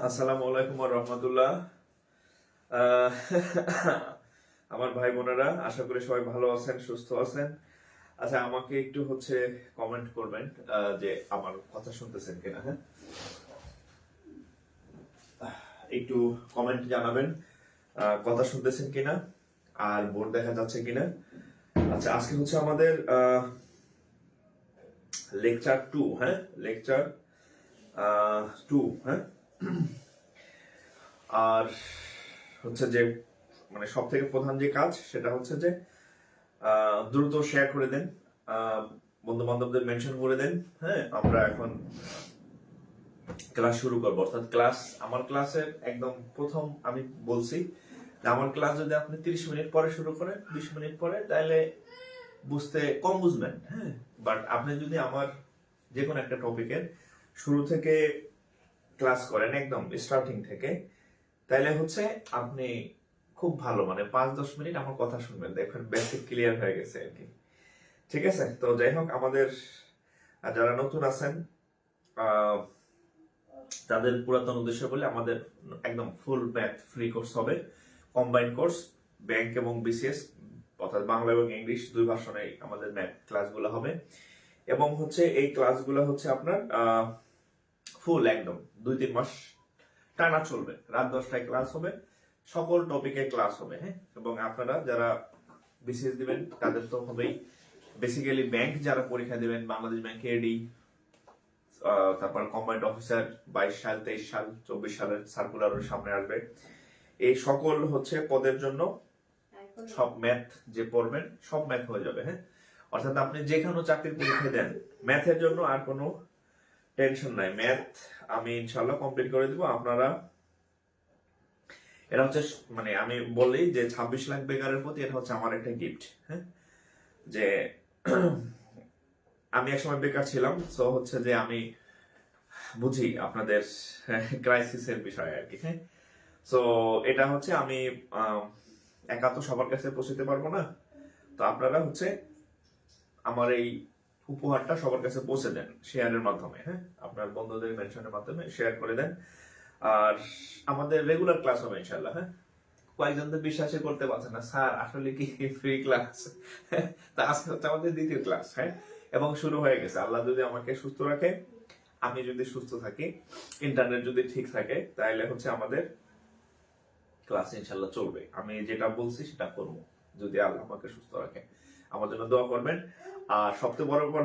আসসালামু আলাইকুম ওয়া রাহমাতুল্লাহ। আমার ভাই বোনেরা, আশা করি সবাই ভালো আছেন, সুস্থ আছেন। আচ্ছা, আমাকে একটু কমেন্ট করবেন যে আমার কথা শুনতেছেন কিনা। হ্যাঁ, একটু কমেন্ট জানাবেন কথা শুনতেছেন কিনা আর বোর্ড দেখা যাচ্ছে কিনা। আচ্ছা, আজকে আমাদের লেকচার 2। হ্যাঁ, লেকচার 2। হ্যাঁ, আর যে মানে সব থেকে প্রধান যে কাজ সেটা যে দ্রুত শেয়ার করে দেন, বন্ধু বান্ধবদের মেনশন করে দেন। হ্যাঁ, আমরা এখন ক্লাস শুরু করবো। অর্থাৎ আমার ক্লাসের একদম প্রথম আমি বলছি যে আমার ক্লাস যদি আপনি 30 মিনিট পরে শুরু করেন, 20 মিনিট পরে, তাহলে বুঝতে কম বুঝবেন। হ্যাঁ, বাট আপনি যদি আমার যে কোনো একটা টপিকের শুরু থেকে ক্লাস করেন, একদম স্টার্টিং থেকে, তাহলে আপনি খুব ভালো, মানে 5-10 মিনিট আমার কথা শুনবেন, দেখবেন বেসিক ক্লিয়ার হয়ে গেছে আর কি। ঠিক আছে? তো যাই হোক, আমাদের যারা নতুন আছেন তাদের পুরাতন উদ্দেশ্য বলে আমাদের একদম ফুল ম্যাথ ফ্রি কোর্স হবে, কম্বাইন্ড কোর্স, ব্যাংক এবং বিসিএস, অর্থাৎ বাংলা এবং ইংলিশ দুই ভাষণে আমাদের ম্যাথ ক্লাসগুলো হবে। এবং এই ক্লাসগুলো আপনার ফুল একদম 2-3 মাস টানা চলবে। রাত 10টায় ক্লাস হবে, সকল টপিকে ক্লাস হবে। হ্যাঁ, এবং আপনারা যারা বিসিএস দিবেন তাদের তো হবেই। বেসিক্যালি ব্যাংক যারা পরীক্ষা দিবেন, বাংলাদেশ ব্যাংক এডি, তারপর কম্বাইন্ড অফিসার 22 সাল, 23 সাল, 24 সালের সার্কুলারের সামনে আসবে। এই সকল পদের জন্য সব ম্যাথ যে পড়বেন সব ম্যাথ হয়ে যাবে। হ্যাঁ, অর্থাৎ আপনি যেখানে চাকরির পরীক্ষা দেন, ম্যাথের জন্য আর কোনো টেনশন নাই। ম্যাথ আমি ইনশাআল্লাহ কমপ্লিট করে দিব। আপনারা এটা মানে আমি বলি যে 26 লাখ বেকারের প্রতি এটা আমার একটা গিফট। হ্যাঁ, যে আমি একসময় বেকার ছিলাম, সো যে আমি বুঝি আপনাদের ক্রাইসিসের বিষয় আর কি। হ্যাঁ, সো এটা আমি একা তো সবার কাছে পৌঁছতে পারবো না। তো আপনারা আমার এই উপহারটা সবার কাছে পৌঁছে দেন শেয়ারের মাধ্যমে। হ্যাঁ, আপনার বন্ধুদের মেনশনের মাধ্যমে শেয়ার করে দেন। আর আমাদের রেগুলার ক্লাস হবে ইনশাআল্লাহ। হ্যাঁ, কয়েকজন তো বিশ্বাসই করতে পারছে না, স্যার আসলে কি ফ্রি ক্লাস? তা আজকে আমাদের দ্বিতীয় ক্লাস। হ্যাঁ, এবং শুরু হয়ে গেছে। আল্লাহ যদি আমাকে সুস্থ রাখে, আমি যদি সুস্থ থাকি, ইন্টারনেট যদি ঠিক থাকে, তাহলে আমাদের ক্লাস ইনশাআল্লাহ চলবে। আমি যেটা বলছি সেটা করবো, যদি আল্লাহ আমাকে সুস্থ রাখে। আমার জন্য দোয়া করবেন। আর সবচেয়ে বড় ব্যাপার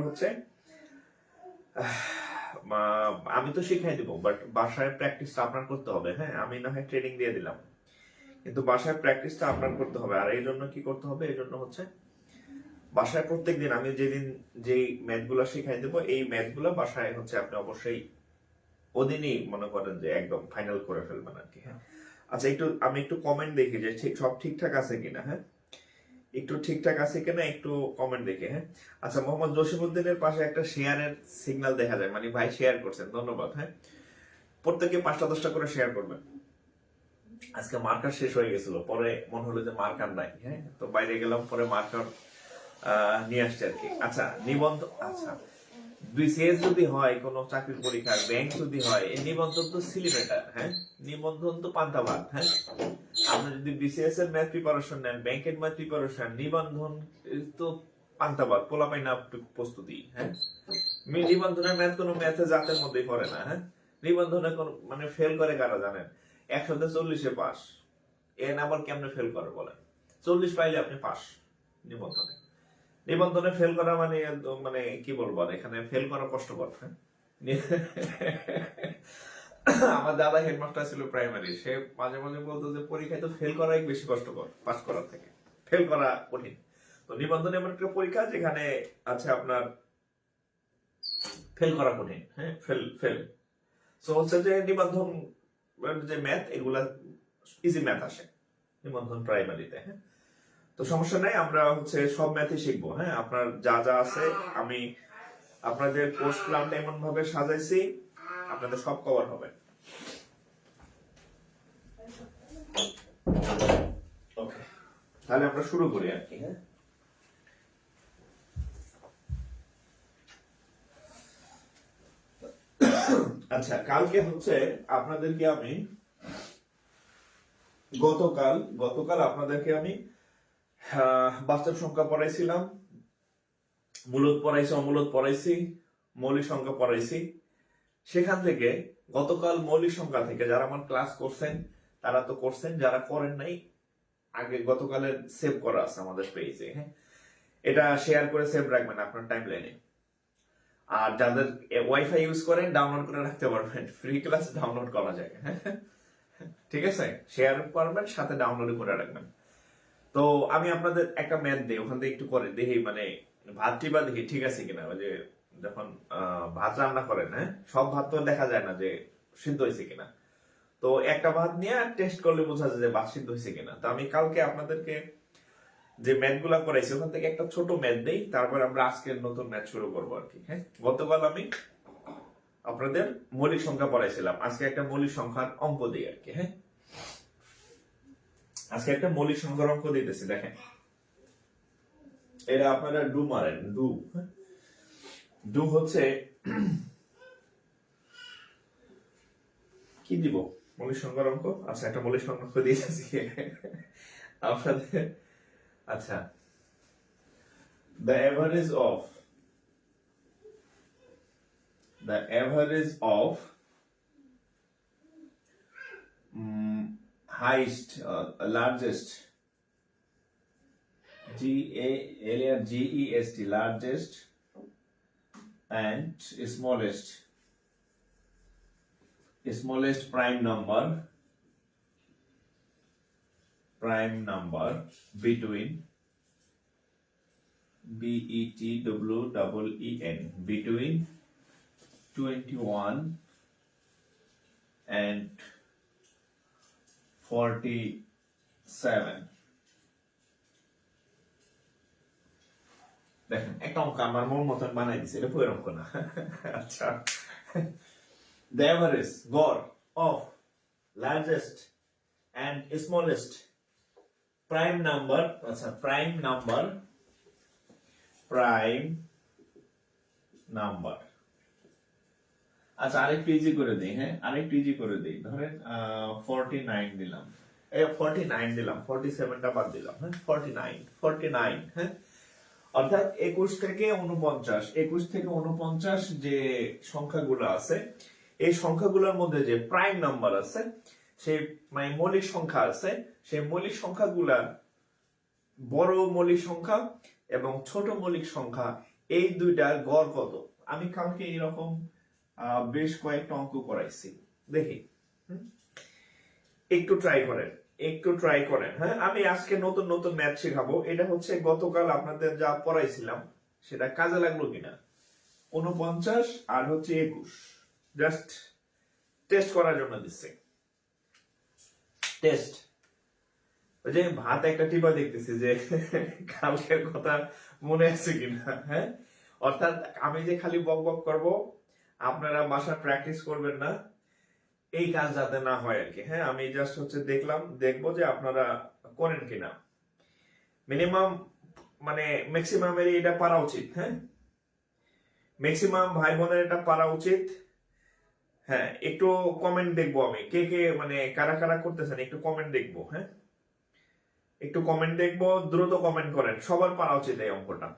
আমি তো শিখাই দিব, বাট বাসায় প্র্যাকটিসটা আপনার করতে হবে। হ্যাঁ, আমি না হয় ট্রেনিং দিয়ে দিলাম, কিন্তু বাসায় প্র্যাকটিসটা আপনার করতে হবে। আর এই জন্য কি করতে হবে? এই জন্য বাসায় প্রত্যেকদিন আমি যেদিন যেই ম্যাথগুলো শিখাই দেবো, এই ম্যাথগুলো বাসায় আপনি অবশ্যই ওদিনই মনে করেন যে একদম ফাইনাল করে ফেলবেন আর কি। হ্যাঁ, আচ্ছা, আমি একটু কমেন্ট দেখি যে সব ঠিকঠাক আছে কিনা। হ্যাঁ, একটু ঠিকঠাক আছে কিনা একটু কমেন্ট দেখে। হ্যাঁ, আচ্ছা, মোহাম্মদ জসিমউদ্দিনের পাশে একটা শেয়ারের সিগন্যাল দেখা যায়, মানে ভাই শেয়ার করছেন, ধন্যবাদ। হ্যাঁ, প্রত্যেকে 5টা-10টা করে শেয়ার করবেন। আজকে মার্কার শেষ হয়ে গেছিল, পরে মনে হলো যে মার্কার নাই। হ্যাঁ, তো বাইরে গেলাম, পরে মার্কার নিয়ে আসছে আর কি। আচ্ছা, নিবন্ধন, আচ্ছা, বিসিএস যদি হয়, কোন চাকরির পরীক্ষা, ব্যাংক যদি হয়, এই নিবন্ধন তো সিলিমেটার। হ্যাঁ, নিবন্ধন তো পান্তাভাত। হ্যাঁ, আপনি যদি বিসিএস এর ম্যাথ প্রিপারেশন নেন, ব্যাংকের ম্যাথ প্রিপারেশন, নিবন্ধন তো পান্তাভাত, পোলাপাই না প্রস্তুতি। হ্যাঁ, নিবন্ধনের ম্যাথ কোনো ম্যাথে জাতের মধ্যেই পড়ে না। হ্যাঁ, নিবন্ধনে কোন মানে ফেল করে কারা জানেন? 100-তে 40 পাস, এন আবার কেমনে ফেল করে বলেন? 40 পাইলে আপনি পাস নিবন্ধনে। নিবন্ধনে ফেল করা মানে মানে কি বলবো, এখানে ফেল করা কষ্টকর। হ্যাঁ, আমার দাদা হেডমাস্টার ছিল প্রাইমারি, সে মাঝে মাঝে বলতো যে পরীক্ষায় তো ফেল করাই বেশি কষ্টকর পাস করার থেকে, ফেল করা কঠিন। তো নিবন্ধন এমন একটা পরীক্ষা যেখানে আছে আপনার ফেল করা কঠিন। হ্যাঁ, ফেল ফেল সো হচ্ছে যে নিবন্ধন যে ম্যাথ, এগুলা ইজি ম্যাথ আসে নিবন্ধন প্রাইমারিতে। হ্যাঁ, তো সমস্যা নাই, আমরা হচ্ছে সব ম্যাথই শিখবো। হ্যাঁ, আপনার যা যা আছে আমি আপনাদের কোর্স প্ল্যানটা এমন ভাবে সাজাইছি আপনাদের সব কভার হবে। ওকে, তাহলে আমরা শুরু করি আর কি। হ্যাঁ, আচ্ছা, কালকে হচ্ছে আপনাদেরকে আমি গতকাল আপনাদেরকে আমি বাস্তব সংখ্যা পড়াইছিলাম, মূলদ পড়াইছি, অমূলদ পড়াইছি, মৌলিক সংখ্যা পড়াইছি। সেখান থেকে গতকাল মৌলিক সংখ্যা থেকে যারা আমার ক্লাস করছেন তারা তো করছেন, যারা করেন নাই আগে গতকালের সেভ করা আছে আমাদের পেজে। হ্যাঁ, এটা শেয়ার করে সেভ রাখবেন আপনার টাইম লাইনে। আর যাদের ওয়াইফাই ইউজ করেন ডাউনলোড করে রাখতে পারবেন, ফ্রি ক্লাস ডাউনলোড করা যায়। হ্যাঁ, ঠিক আছে, শেয়ার করবেন সাথে ডাউনলোড করে রাখবেন। তো আমি আপনাদের একটা ম্যাথ দিই, ওখান থেকে একটু করে দেখি, মানে ভাতটি বা দেখি ঠিক আছে কিনা। ওই যে যখন ভাত রান্না করেন, হ্যাঁ, সব ভাত তো দেখা যায় না যে সিদ্ধ হয়েছে কিনা। তো একটা ভাত নিয়ে টেস্ট করলে বোঝা যায় যে ভাত সিদ্ধ হয়েছে কিনা। তো আমি কালকে আপনাদেরকে যে ম্যাথ গুলা করাইছি ওখান থেকে একটা ছোট ম্যাথ দেই, তারপর আমরা আজকের নতুন ম্যাথ শুরু করবো আর কি। হ্যাঁ, গতকাল আমি আপনাদের মৌলিক সংখ্যা পড়াইছিলাম, আজকে একটা মৌলিক সংখ্যার অঙ্ক দিই আর কি। হ্যাঁ, আজকে একটা মৌলিক সংখ্যার অঙ্ক দিতেছি, দেখেন। এটা আপনারা ডু মারেন, ডু হচ্ছে কি দিব, মৌলিক সংখ্যার অঙ্ক। আচ্ছা, একটা মৌলিক সংখ্যা অঙ্ক দিয়েছি আপনাদের। আচ্ছা, the average of highest largest largest and smallest prime number between between 21 and 47। দেখেন, একটা অঙ্ক আমার মন মতন বানাই দিছে, এটা পুরো অঙ্ক না। আচ্ছা, the average গড় of largest and smallest prime number, আচ্ছা prime number আচ্ছা আরেকটু ইজি করে দিই। হ্যাঁ, আরেকটু ইজি করে দিই, ধরেন 49 দিলাম, 49 দিলাম, 47টা বাদ দিলাম। হ্যাঁ, 49। হ্যাঁ, অর্থাৎ 21 থেকে 49 যে সংখ্যাগুলো আছে, এই সংখ্যাগুলোর মধ্যে যে প্রাইম নাম্বার আছে, সেই মানে মৌলিক সংখ্যা আছে, সেই মৌলিক সংখ্যাগুলা বড় মৌলিক সংখ্যা এবং ছোট মৌলিক সংখ্যা, এই দুইটার গড় কত। আমি কালকে এরকম বেশ কয়েকটা অঙ্ক করাইছি, দেখি একটু ট্রাই করেন। হ্যাঁ, আমি আজকে নতুন নতুন ম্যাথ শেখাবো। এটা হচ্ছে গতকাল আপনাদের যা পড়াইছিলাম সেটা কাজে লাগলো কিনা। 49 আর হচ্ছে 21 জাস্ট টেস্ট করার জন্য দিচ্ছে, টেস্ট। ওই যে ভাত একটা টিপা দেখতেছি যে কালকের কথা মনে আছে কিনা। হ্যাঁ, অর্থাৎ আমি যে খালি বক বক করবো, আপনারা বাসায় প্র্যাকটিস করবেন না, এই কাজ যাতে না হয় আর কি। হ্যাঁ, আমি জাস্ট হচ্ছে দেখবো যে আপনারা করেন কিনা। মিনিমাম মানে ম্যাক্সিমামের এটা পারা উচিত। হ্যাঁ, ম্যাক্সিমাম ভাই বোনের এটা পারা উচিত। হ্যাঁ, একটু কমেন্ট দেখবো আমি, কে কে মানে কারা কারা করতেছেন, একটু কমেন্ট দেখবো। হ্যাঁ, একটু কমেন্ট দেখবো, দ্রুত কমেন্ট করেন। সবার পারা উচিত এই অঙ্কটা,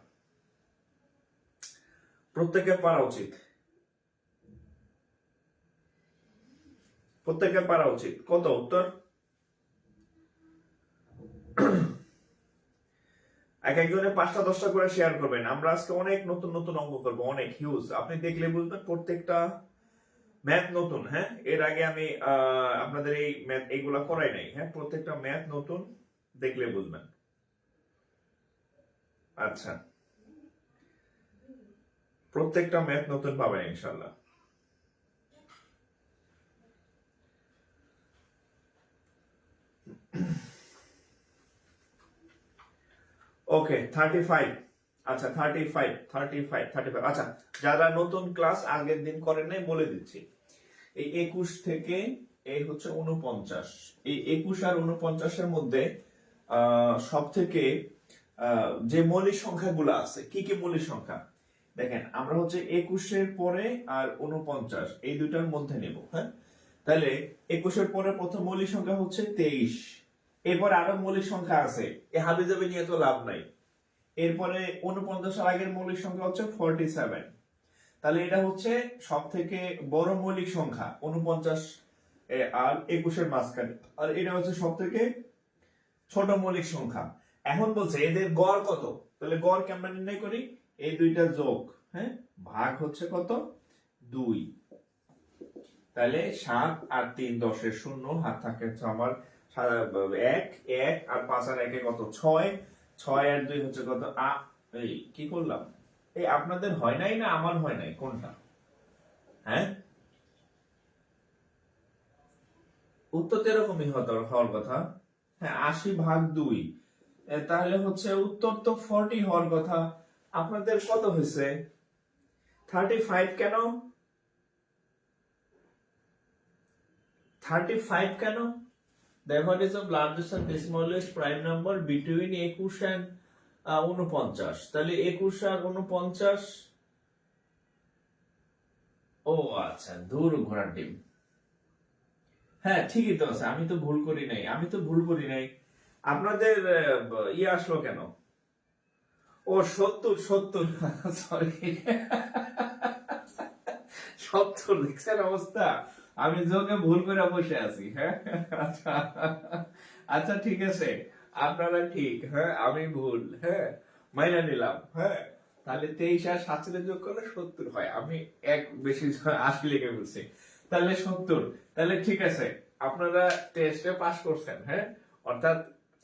প্রত্যেকের পারা উচিত, প্রত্যেকের পারা উচিত। কত উত্তর? এক একজনের 5টা 10টা করে শেয়ার করবেন। আমরা আজকে অনেক নতুন নতুন অঙ্ক করবো, অনেক হিউজ। আপনি দেখলে বুঝবেন প্রত্যেকটা ম্যাথ নতুন। হ্যাঁ, এর আগে আমি আপনাদের এই ম্যাথ এইগুলা করাই নাই। হ্যাঁ, প্রত্যেকটা ম্যাথ নতুন, দেখলে বুঝবেন। আচ্ছা, প্রত্যেকটা ম্যাথ নতুন পাবেন ইনশাল্লাহ। ওকে, 35। আচ্ছা, 35। আচ্ছা, যারা নতুন ক্লাস আগের দিন করেন নাই বলে দিচ্ছি। এই 21 থেকে এই হচ্ছে 49, এই 21 আর 49-এর মধ্যে সব থেকে যে মৌলিক সংখ্যাগুলো আছে, কি কি মৌলিক সংখ্যা দেখেন। আমরা হচ্ছে 21-এর পরে আর 49 এই দুইটার মধ্যে নেব। হ্যাঁ, তাহলে 21-এর পরে প্রথম মৌলিক সংখ্যা হচ্ছে 23। এরপর আরো মৌলিক সংখ্যা আছে, এ হাবিজাবি নিয়ে তো লাভ নাই। এরপরে 49-এর আগের মৌলিক সংখ্যা হচ্ছে 47। তাহলে এটা হচ্ছে সব থেকে বড় মৌলিক সংখ্যা 49 আর 21-এর মাঝখানে, আর এটা হচ্ছে সব থেকে ছোট মৌলিক সংখ্যা। এখন বলছে এদের গড় কত, তাহলে গড় কেমন নির্ণয় করি? এই দুইটা যোগ, হ্যাঁ, ভাগ হচ্ছে কত? 2। তাহলে 7 আর 3 10-এর 0, হাত থাকে আমার 1 1 আর 5 আর 1 কত? 6 6 আর 2 হচ্ছে কত? এই কি করলাম? এই আপনাদের হয় নাই না আমার হয় নাই, কোনটা? হ্যাঁ, উত্তর তো এরকমই হওয়ার কথা। হ্যাঁ, 80/2। তাহলে হচ্ছে উত্তর তো 40 হওয়ার কথা। আপনাদের কত হয়েছে? 35 কেন? 35 কেন? The average of largest and the smallest prime number between 21 and 49। তাহলে 21 আর 49। ও আচ্ছা, দূর ঘোড়ার ডিম। হ্যাঁ, ঠিকই তো আছে, আমি তো ভুল করি নাই। আপনাদের আসলো কেন? ও 70 সরি 70 দেখছেন অবস্থা। আমি যোগে ভুল করে বসে আছি। হ্যাঁ, আচ্ছা আচ্ছা, ঠিক আছে, আপনারা ঠিক, হ্যাঁ আমি ভুল, হ্যাঁ মাইনা নিলাম। হ্যাঁ, তাহলে 23 আর 7 যোগ করলে 70 হয়। আমি এক বেশি 80 লিখে বলছি, তাহলে 70। তাহলে ঠিক আছে, আপনারা টেস্টে পাস করছেন। হ্যাঁ, অর্থাৎ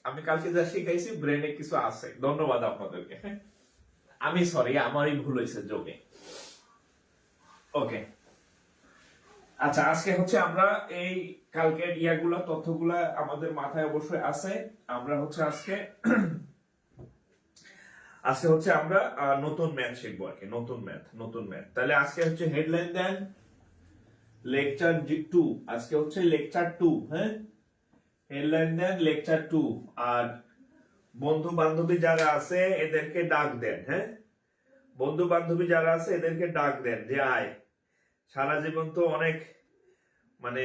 আমি কালকে যা শিখাইছি ব্রেনে কিছু আছে। ধন্যবাদ আপনাদেরকে। হ্যাঁ, আমি সরি, আমারই ভুল হয়েছে যোগে। ওকে, আচ্ছা, আজকে হচ্ছে আমরা এই কালকের তথ্যগুলা আমাদের মাথায় অবশ্যই আছে। আমরা হচ্ছে আজকে হচ্ছে আমরা নতুন ম্যাথ শিখবো আর কি। নতুন ম্যাথ। তাহলে আজকে হচ্ছে হেডলাইন দেন লেকচার 2। আজকে হচ্ছে লেকচার 2। হ্যাঁ, হেডলাইন দেন লেকচার 2। আর বন্ধু বান্ধবী যারা আছে এদেরকে ডাক দেন। হ্যাঁ, বন্ধু বান্ধবী যারা আছে এদেরকে ডাক দেন যে আয়। সারা জীবন তো অনেক মানে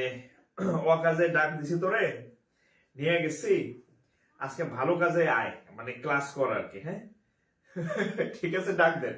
অকাজে ডাক দিছি, তোরে নিয়ে গেছি, আজকে ভালো কাজে আয়, মানে ক্লাস কর আর কি। হ্যাঁ, ঠিক আছে, ডাক দেন।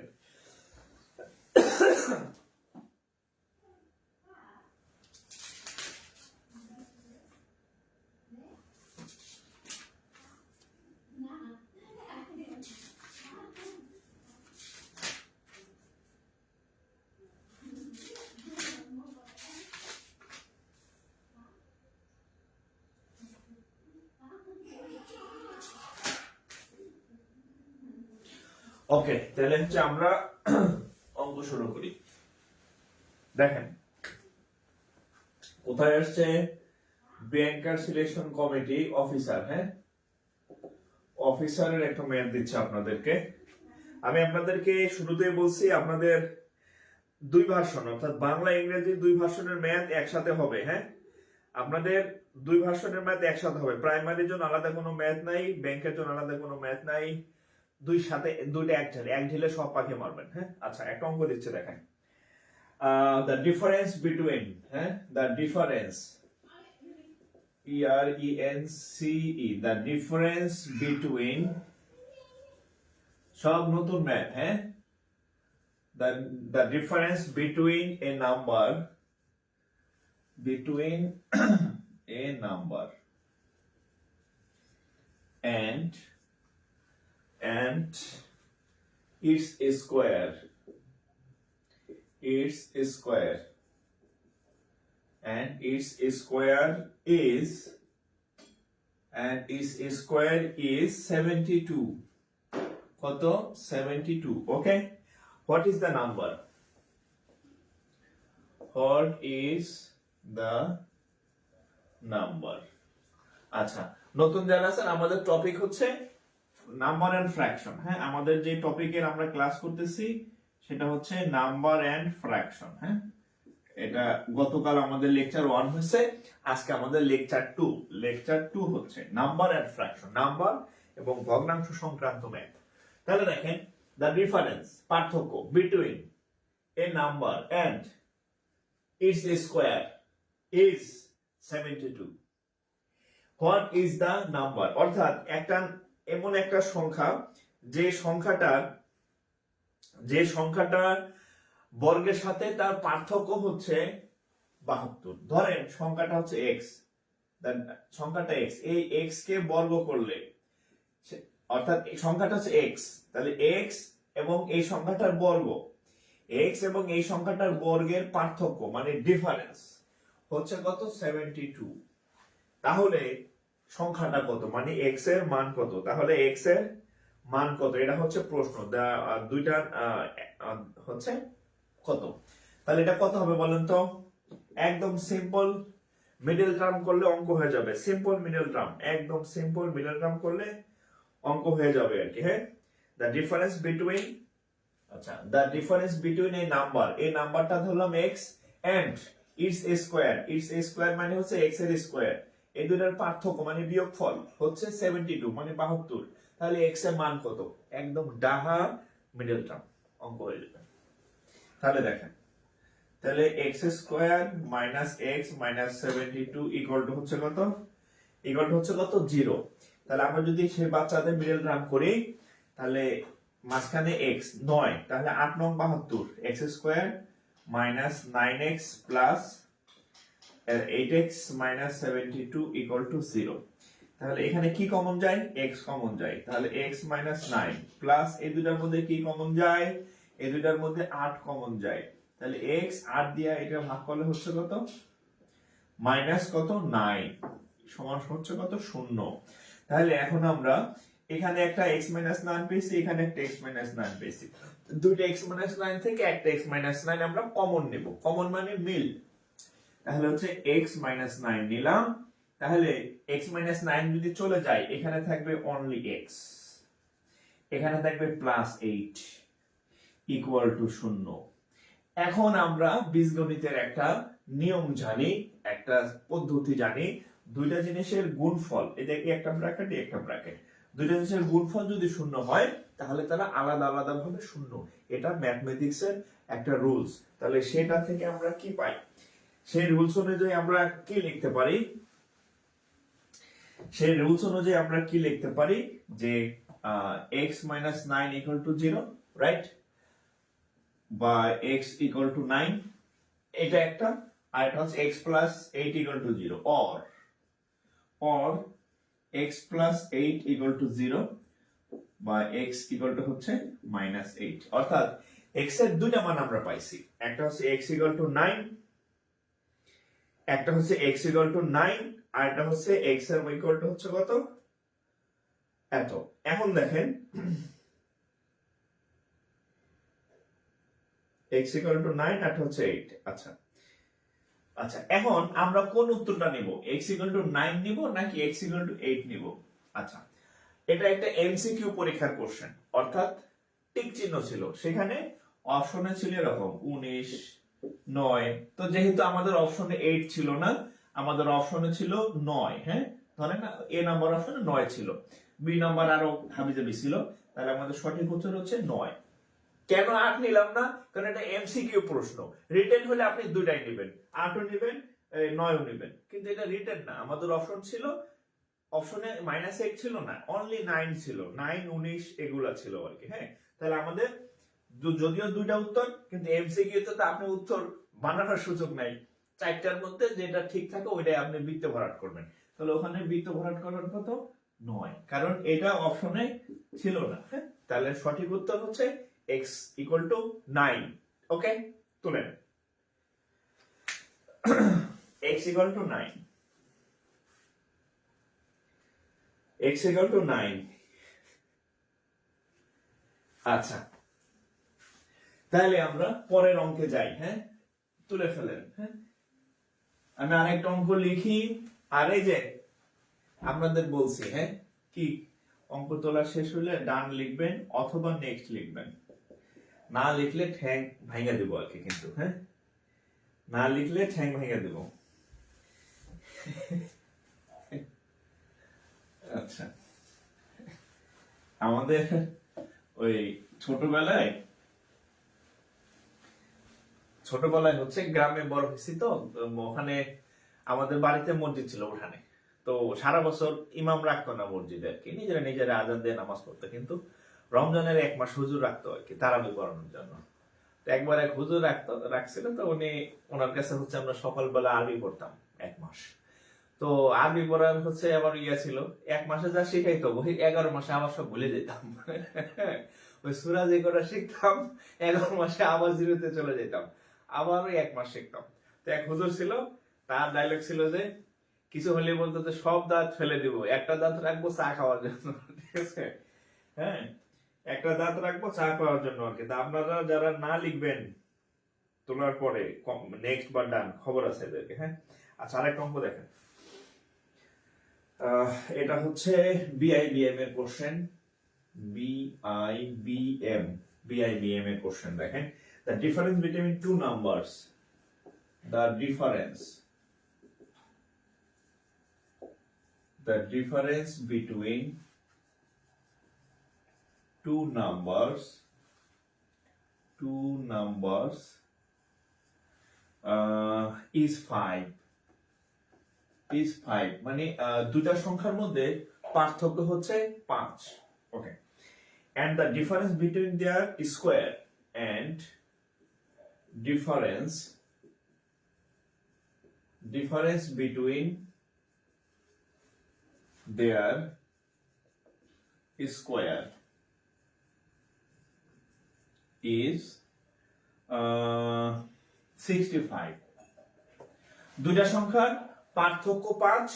ওকে, তাহলে হচ্ছে আমরা অঙ্ক শুরু করি। দেখেন কোথায় আসছে, ব্যাংকার সিলেকশন কমিটি অফিসার। হ্যাঁ, অফিসারের একটা ম্যাথ দিচ্ছে আপনাদেরকে। আমি আপনাদেরকে শুরুতেই বলছি আপনাদের 2 ভার্সন, অর্থাৎ বাংলা ইংরেজি 2 ভার্সনের ম্যাথ একসাথে হবে। হ্যাঁ, আপনাদের 2 ভার্সনের ম্যাথ একসাথে হবে। প্রাইমারির জন্য আলাদা কোনো ম্যাথ নাই, ব্যাংকের জন্য আলাদা কোনো ম্যাথ নাই। দুইটা এক ঢিলে সব পাখি মারবেন। হ্যাঁ, আচ্ছা, একটা অঙ্ক দিচ্ছে দেখেন। দ্য ডিফারেন্স বিটুইন, হ্যাঁ, the difference ERENCE, the difference between, সব নতুন ম্যাথ। হ্যাঁ, the difference between a number and its square, its square, and its square is 72. কত? 72. Okay, what is the number? What is the number? আচ্ছা, নতুন যারা আছেন, আমাদের টপিক হচ্ছে নাম্বার এন্ড ফ্র্যাকশন। হ্যাঁ, আমাদের যে টপিকের আমরা ক্লাস করতেছি সেটা হচ্ছে নাম্বার এন্ড ফ্র্যাকশন। হ্যাঁ, এটা গতকাল আমাদের লেকচার 1 হয়েছে, আজকে আমাদের লেকচার 2। লেকচার 2 হচ্ছে নাম্বার এন্ড ফ্র্যাকশন, নাম্বার এবং ভগ্নাংশ সংক্রান্ত ম্যাথ। তাহলে দেখেন, দ্য ডিফারেন্স, পার্থক্য, between a number and its square is 72. What is the number? অর্থাৎ একটা এমন একটা সংখ্যা যে সংখ্যাটা বর্গের সাথে তার পার্থক্য হচ্ছে 72। ধরেন সংখ্যাটা হচ্ছে এক্স, সংখ্যাটা এক্স, এই এক্স কে বর্গ করলে, অর্থাৎ এই সংখ্যাটা হচ্ছে এক্স, তাহলে এক্স এবং এই সংখ্যাটার বর্গ, এক্স এবং এই সংখ্যাটার বর্গের পার্থক্য মানে ডিফারেন্স হচ্ছে কত? 72। তাহলে সংখ্যাটা কত, মানে এক্স এর মান কত? তাহলে এক্স এর মান কত, এটা হচ্ছে প্রশ্ন। দুইটা হচ্ছে কত, তাহলে এটা কত হবে বলেন তো? একদম সিম্পল মিডল টার্ম করলে অঙ্ক হয়ে যাবে। সিম্পল মিডল টার্ম, একদম সিম্পল মিডল টার্ম করলে অঙ্ক হয়ে যাবে আর কি। হ্যাঁ, দ্য ডিফারেন্স বিটুইন, আচ্ছা, দ্য ডিফারেন্স বিটুইন এই নাম্বার, এই নাম্বারটা ধরলাম x and its square, its square মানে হচ্ছে এক্স এর স্কোয়ার, এই দুটার পার্থক্য মানে বিয়োগফল হচ্ছে 72 মানে 72। তাহলে এক্স এর মান কত? একদম ডাহা মিডল টার্ম, অঙ্ক হয়ে যাবে। তাহলে দেখেন, তাহলে x square minus x minus 72 equal to হচ্ছে কত? ইকুয়াল টু হচ্ছে কত? 0। তাহলে আমরা যদি সেই বাচ্চাদের মিডল টার্ম করি, তাহলে মাঝখানে এক্স 9, তাহলে 8 নং 72, x square minus 9x plus 8x minus 72 equal to 0। তাহলে এখানে কি কমন যায়? x কমন যায়, তাহলে x মাইনাস 9 প্লাস এই দুটার মধ্যে কি কমন যায়? এই দুটার মধ্যে 8 কমন যায়, তাহলে x 8 দিয়ে এটা ভাগ করলে হচ্ছে কত? মাইনাস কত? 9 সমান হচ্ছে কত? 0। তাহলে এখন আমরা এখানে একটা x মাইনাস 9 পেয়েছি, এখানে একটা x মাইনাস 9 পেয়েছি, দুইটা x মাইনাস 9 থেকে একটা x মাইনাস 9 আমরা কমন নেব। কমন মানে মিল, তাহলে হচ্ছে x মাইনাস 9 নিলাম। তাহলে x মাইনাস 9 যদি চলে যায়, এখানে থাকবে অনলি x, এখানে থাকবে প্লাস 8 ইকুয়াল টু 0। এখন আমরা বীজগণিতের একটা নিয়ম জানি, একটা পদ্ধতি জানি, দুইটা জিনিসের গুণফল, এটা কি একটা ব্র্যাকেট, একটা ব্র্যাকেট, দুইটা জিনিসের গুণফল যদি 0 হয় তাহলে তারা আলাদা আলাদা ভাবে 0। এটা ম্যাথমেটিক্সের একটা রুলস। তাহলে সেটা থেকে আমরা কি পাই? সেই রুলস অনুযায়ী আমরা কি লিখতে পারি? সেই রুলস অনুযায়ী আমরা কি লিখতে পারি? যে x minus 9 equal to 0, right? বা x equal to 9, এটা একটা, আর এটা হচ্ছে x plus 8 equal to 0, or x plus 8 equal to 0 বা x equal to হচ্ছে minus 8। অর্থাৎ x এর দুইটা মান আমরা পাইছি, একটা হচ্ছে x equal to 9, একটা হচ্ছে x equal to 9, আর একটা হচ্ছে x এর ইকুয়াল টু হচ্ছে কত? এত। এখন দেখেন x equal to 9 আর হচ্ছে 8। আচ্ছা আচ্ছা, এখন আমরা কোন উত্তরটা নিব? x equal to 9 নিব নাকি x equal to 8 নিব? আচ্ছা, এটা একটা এমসিকিউ পরীক্ষার কোশ্চেন, অর্থাৎ টিক চিহ্ন ছিল, সেখানে অপশনে ছিল এরকম 19, 9। তো যেহেতু আমাদের অপশনে 8 ছিল না, আমাদের অপশনে ছিল 9। হ্যাঁ, ধরেন না এ নাম্বার অপশনে 9 ছিল, বি নাম্বার আরো হাবিজাবি ছিল, তাহলে আমাদের সঠিক উত্তর হচ্ছে 9। কেন 8 নিলাম না? কারণ এটা এমসিকিউ প্রশ্ন। রিটেন হলে আপনি দুইটাই নেবেন, 8ও নেবেন 9ও নেবেন, কিন্তু এটা রিটেন না। আমাদের অপশন ছিল, অপশনে -8 ছিল না, অনলি 9 ছিল, 9, 19 এগুলা ছিল আর কি। হ্যাঁ, তাহলে আমাদের যদিও দুইটা উত্তর, কিন্তু এমসিকিউ তে তো আপনি উত্তর বানানোর সুযোগ নাই। 4টার মধ্যে যেটা ঠিক থাকে ওইটাই আপনি বৃত্ত ভরাট করবেন। তাহলে ওখানে বৃত্ত ভরাট করার কত? 9, কারণ এটা অপশনে ছিল না। হ্যাঁ, তাহলে সঠিক উত্তর হচ্ছে x ইকুয়াল টু 9। ওকে, তুলেন x equal to 9, x equal to 9। আচ্ছা, তাহলে আমরা পরের অঙ্কে যাই। হ্যাঁ, তুলে ফেলেন। হ্যাঁ, আমি আরেকটা অঙ্ক লিখি। আর এই যে আপনাদের বলছি, হ্যাঁ, কি অঙ্ক তোলা শেষ হলে ডান লিখবেন অথবা নেক্সট লিখবেন, না লিখলে ঠ্যাং ভাঙা দেবো আর কি। কিন্তু হ্যাঁ, না লিখলে ঠ্যাং ভাঙা দেবো। আচ্ছা, আমাদের ওই ছোটবেলায় হচ্ছে গ্রামে বড় হয়েছি তো, ওখানে আমাদের বাড়িতে মসজিদ ছিল উঠানে। তো সারা বছর ইমাম রাখতো না মসজিদে আর কি, নিজেরা নিজেরা আজান দিয়ে নামাজ পড়তো। কিন্তু রমজানের 1 মাস হুজুর রাখতো আর কি, তারাবি পড়ানোর জন্য। তো একবার এক হুজুর রাখছিল, তো ওনার কাছে হচ্ছে আমরা সকালবেলা আরবি পড়তাম 1 মাস। তো আরবি পড়ার হচ্ছে আবার ছিল 1 মাসে যা শিখাইতো ওই 11 মাসে আবার সব ভুলে যেতাম। ওই সূরা যে কটা শিখতাম 11 মাসে আবার জিরোতে চলে যেতাম, আবার ওই 1 মাস শিখতাম। তো এক হুজুর ছিল, তার ডায়লগ ছিল যে কিছু হলে বলতো যে সব দাঁত ফেলে দিব, একটা দাঁত রাখবো চা খাওয়ার জন্য। ঠিক আছে, হ্যাঁ, একটা দাঁত রাখবো চা খাওয়ার জন্য আর কি। তা আপনারা যারা না লিখবেন তোলার পরে নেক্সট বা ডান, খবর আছে এদেরকে। হ্যাঁ, আচ্ছা, আরেকটা অঙ্ক দেখেন। এটা হচ্ছে বিআইবিএম এর কোশ্চেন। বিআইবিএম এর কোশ্চেন দেখেন। The difference between two numbers, the difference between two numbers is 5, মানে দুটা সংখ্যার মধ্যে পার্থক্য হচ্ছে 5। ওকে, and the difference between their square and difference between their square is 65। দুটা সংখ্যার পার্থক্য 5,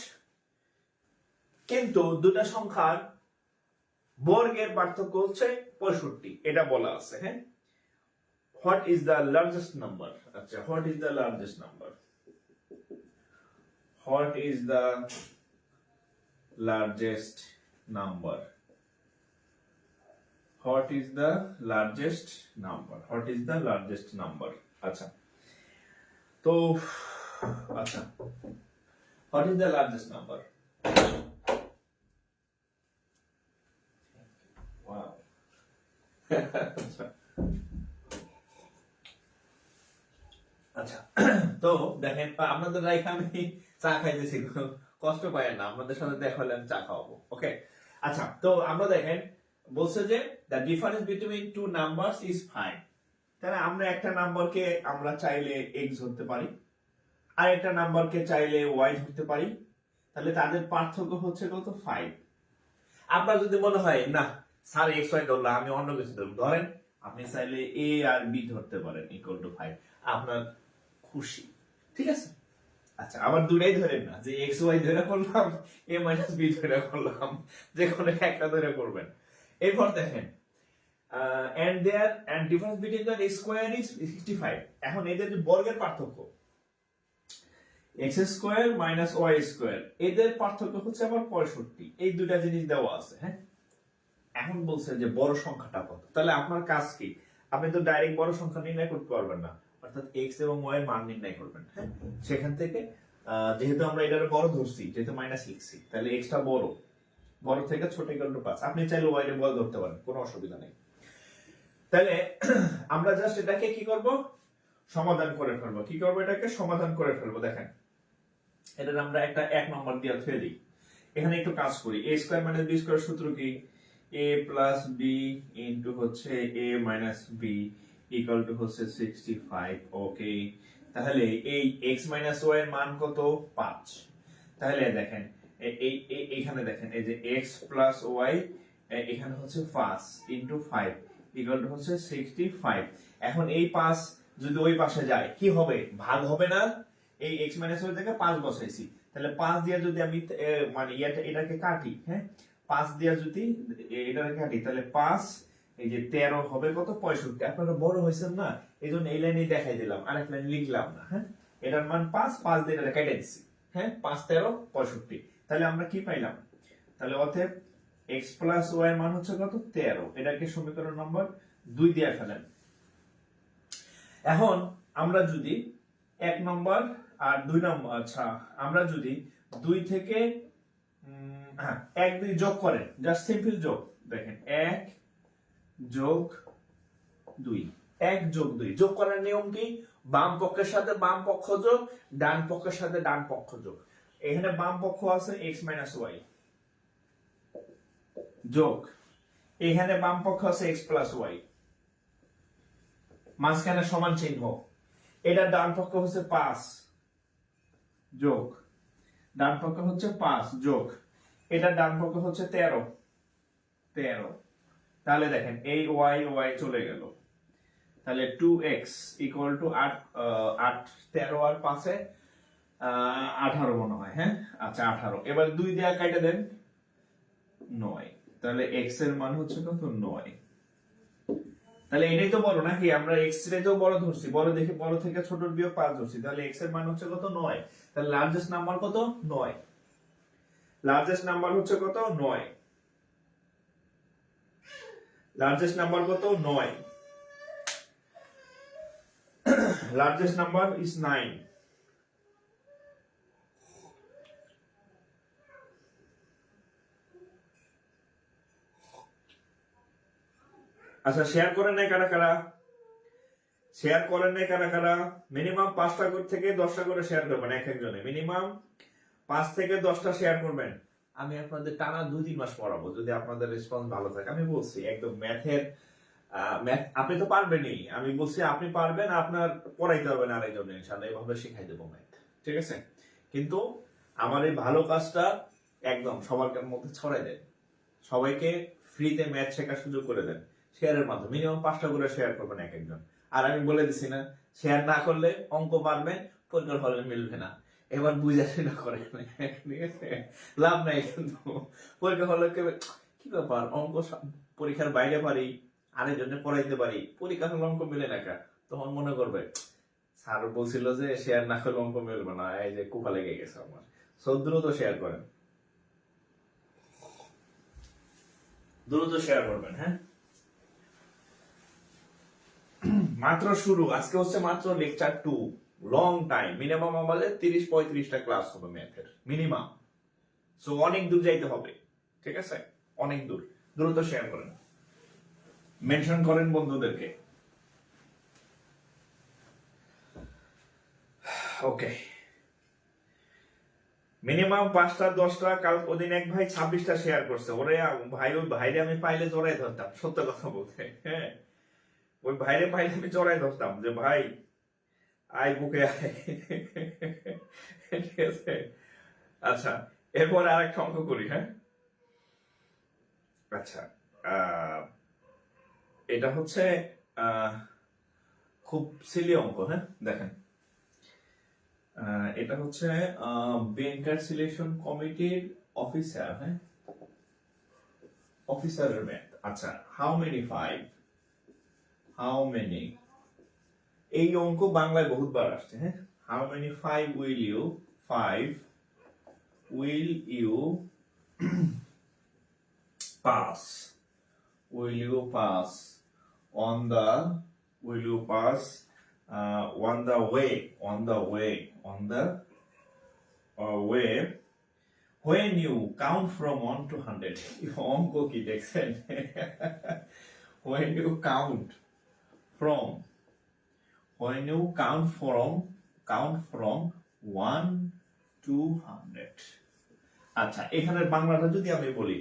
কিন্তু দুটা সংখ্যার বর্গের পার্থক্য হচ্ছে 65, এটা বলা আছে। হ্যাঁ, what is the largest number? আচ্ছা, what is the largest number? What is the largest number? What is the largest number? What is the largest number? আচ্ছা, তো আচ্ছা, what is the largest number? Wow. আচ্ছা, তো দেখেন আপনাদের রাইখা আমি চা খাইতেছি, কষ্ট পায় না, আপনাদের সাথে দেখা হলে আমি চা খাওয়াবো। ওকে, আচ্ছা, তো আমরা দেখেন বলছে যে the difference between two numbers is 5। তাহলে আমরা একটা নাম্বারকে আমরা চাইলে x ধরতে পারি, আর একটা নাম্বারকে চাইলে y ধরতে পারি। তাহলে তাদের পার্থক্য হচ্ছে কত? 5। আপনার যদি মনে হয় না স্যার x y ধরলাম, আমি অন্য কিছু ধরব, ধরেন আপনি চাইলে a আর b ধরতে পারেন ইকুয়াল টু 5, আপনার খুশি। ঠিক আছে, আচ্ছা, আবার দুটাই ধরেন না, যে x y ধরে করলাম, a মাইনাস b ধরে করলাম, যে কোনো একটা ধরে করবেন। এরপর দেখেন and difference between the square is 65। এখন এদের বর্গের পার্থক্য x square minus y square, এদের পার্থক্য হচ্ছে আবার 65। এই দুটা জিনিস দেওয়া আছে। হ্যাঁ, এখন বলছে যে বড় সংখ্যাটা কত। তাহলে আপনার কাজ কি? আপনি তো ডাইরেক্ট বড় সংখ্যা নির্ণয় করতে পারবেন না, অর্থাৎ x এবং y এর মান নির্ণয় করবেন। হ্যাঁ, সেখান থেকে যেহেতু আমরা এটার বড় ধরছি, যেহেতু মাইনাস লিখছি, তাহলে x টা বড় থেকে ছোট ইকুয়াল টু 5। আপনি চাইলে y এর বড় ধরতে পারেন, কোনো অসুবিধা নেই। তাহলে আমরা জাস্ট এটাকে কি করব? সমাধান করে ফেলবো। কি করব? এটাকে সমাধান করে ফেলবো। দেখেন, এটা আমরা একটা 1 নম্বর দিয়ে ধরে দিই। এখানে একটু কাজ করি। a square minus b square সূত্র কি? a প্লাস b ইনটু হচ্ছে a minus b equal to হচ্ছে 65। ওকে, তাহলে এই x মাইনাস y এর মান কত? 5। তাহলে দেখেন এইখানে দেখেন এই যে এক্স প্লাস ওয়াই, এখানে হচ্ছে 5 ইন্টু 5 ইকুয়াল টু হচ্ছে 65। এখন এই 5 যদি ওই পাশে যায় কি হবে, ভাগ হবে না। এই এক্স মাইনাস ওয়াই থেকে 5 বসাইছি, তাহলে 5 দিয়ে যদি আমি মানে এটাকে কাটি, হ্যাঁ 5 দিয়ে যদি এটাকে কাটি তাহলে 5 এই যে 13 হবে কত 65। আপনারা বড় হয়েছেন না, এই জন্য এই লাইনে দেখাই দিলাম, আরেক লাইন লিখলাম না। হ্যাঁ এটার মান 5, 5 দিয়ে এটা কেটে দিচ্ছি। হ্যাঁ 5 13 65। তাহলে আমরা কি পাইলাম, তাহলে অতএব x প্লাস ওয়াই এর মান হচ্ছে কত 13। এটাকে সমীকরণ নম্বর 2 দিয়ে ফেলেন। এখন আমরা যদি 1 নম্বর আর 2 নম্বর, আচ্ছা আমরা যদি 2 থেকে 1 2 যোগ করেন, জাস্ট সিম্পল যোগ, দেখেন 1 যোগ 2, 1 যোগ 2 যোগ করার নিয়ম কি, বাম পক্ষের সাথে বাম পক্ষ যোগ, ডান পক্ষের সাথে ডান পক্ষ যোগ। এখানে বাম পক্ষ আছে x মাইনাস ওয়াই যোগ, এখানে বাম পক্ষ আছে x প্লাস ওয়াই, মাঝখানে সমান চিহ্ন, এটা ডান পক্ষ হচ্ছে 5 যোগ, ডান পক্ষ হচ্ছে 5 যোগ, এটা ডান পক্ষ হচ্ছে 13 13। তাহলে দেখেন এই ওয়াই ওয়াই চলে গেল, তাহলে 2x ইকুয়াল টু 8 13 আর 5 এ 18 মনে হয়। হ্যাঁ আচ্ছা 18, এবার 2 দিয়ে কেটে দেন 9, তাহলে x এর মান হচ্ছে কত 9। তাহলে এটাই তো বড় নাকি, আমরা x রে তো বড় ধরছি, বড় দেখে বড় থেকে ছোট বিয়োগ 5 ধরছি, তাহলে x এর মান হচ্ছে কত 9। তাহলে লার্জেস্ট নাম্বার কত 9, লার্জেস্ট নাম্বার হচ্ছে কত 9, লার্জেস্ট নাম্বার কত 9, লার্জেস্ট নাম্বার ইজ 9। আচ্ছা শেয়ার করেন নাই কারা কারা, শেয়ার করেন নাই কারা কারা, মিনিমাম 5টা থেকে 10টা করে শেয়ার করবেন, এক একজনে মিনিমাম 5 থেকে 10টা শেয়ার করবেন। আমি আপনাদের টানা 2-3 মাস পড়াবো যদি আপনাদের রেসপন্স ভালো থাকে। আমি বলছি একদম ম্যাথের ম্যাথ আপনি তো পারবেনই, আমি বলছি আপনি পারবেন, আপনার পড়াইতে হবে না আরেকজন, ইনশাআল্লাহ এভাবে শিখাই দেবো ম্যাথ, ঠিক আছে। কিন্তু আমার এই ভালো কাজটা একদম সবার মধ্যে ছড়াই দেন, সবাইকে ফ্রিতে ম্যাথ শেখার সুযোগ করে দেন শেয়ারের মাধ্যমে, মিনিমাম 5টা করে শেয়ার করবেন এক একজন। আর আমি বলে দিছি না, শেয়ার না করলে অঙ্ক পারবেন পরীক্ষার ফলে মিলবে না, এবার বুঝা সেটা করেন, ঠিক আছে, লাভ নাই। কিন্তু পরীক্ষার ফলে কি ব্যাপার, অঙ্ক পরীক্ষার বাইরে পারি, আরেকজনে পড়াইতে পারি, পরীক্ষার হলে অঙ্ক মিলে না, তখন মনে করবে স্যার বলছিল যে শেয়ার না করলে অঙ্ক মিলবে না, এই যে কুপা লেগে গেছে আমার। সো দ্রুত শেয়ার করেন, দ্রুত শেয়ার করবেন। হ্যাঁ মাত্র শুরু, আজকে হচ্ছে মাত্র লেকচার 2, লং টাইম, মিনিমাম আমাদের 30-35টা ক্লাস হবে ম্যাথের মিনিমাম। সো অনেক দূর যাইতে হবে, ঠিক আছে, অনেক দূর। দ্রুত শেয়ার করেন, মেনশন করেন বন্ধুদেরকে। ওকে মিনিমাম 5টা 10টা, কাল ওদিন এক ভাই 26টা শেয়ার করছে, ওরে ভাই ওই ভাইরে আমি পাইলে জড়াই ধরতাম, সত্য কথা বলতে। হ্যাঁ ওই ভাইরে পাইলে আমি জড়াই ধরতাম যে ভাই আয় বুকে আয়, ঠিক আছে। আচ্ছা এরপর আরেকটা অঙ্ক করি। হ্যাঁ আচ্ছা এটা হচ্ছে খুব সিলি অঙ্ক। হ্যাঁ দেখেন এটা হচ্ছে ব্যাংকার সিলেকশন কমিটির অফিসার, হ্যাঁ অফিসারের ম্যাথ। আচ্ছা হাউ মেনি 5, হাউ মেনি, এই অঙ্ক বাংলায় বহুতবার আসছে। হ্যাঁ how many 5 will you, 5 will you pass, will you pass on the, will you pass on the way, on the way, on the way when you count from 1 to 100. অঙ্ক কি দেখছেন, when you count from, when you count from 1 to 100. আচ্ছা এখানের বাংলাটা যদি আমি বলি,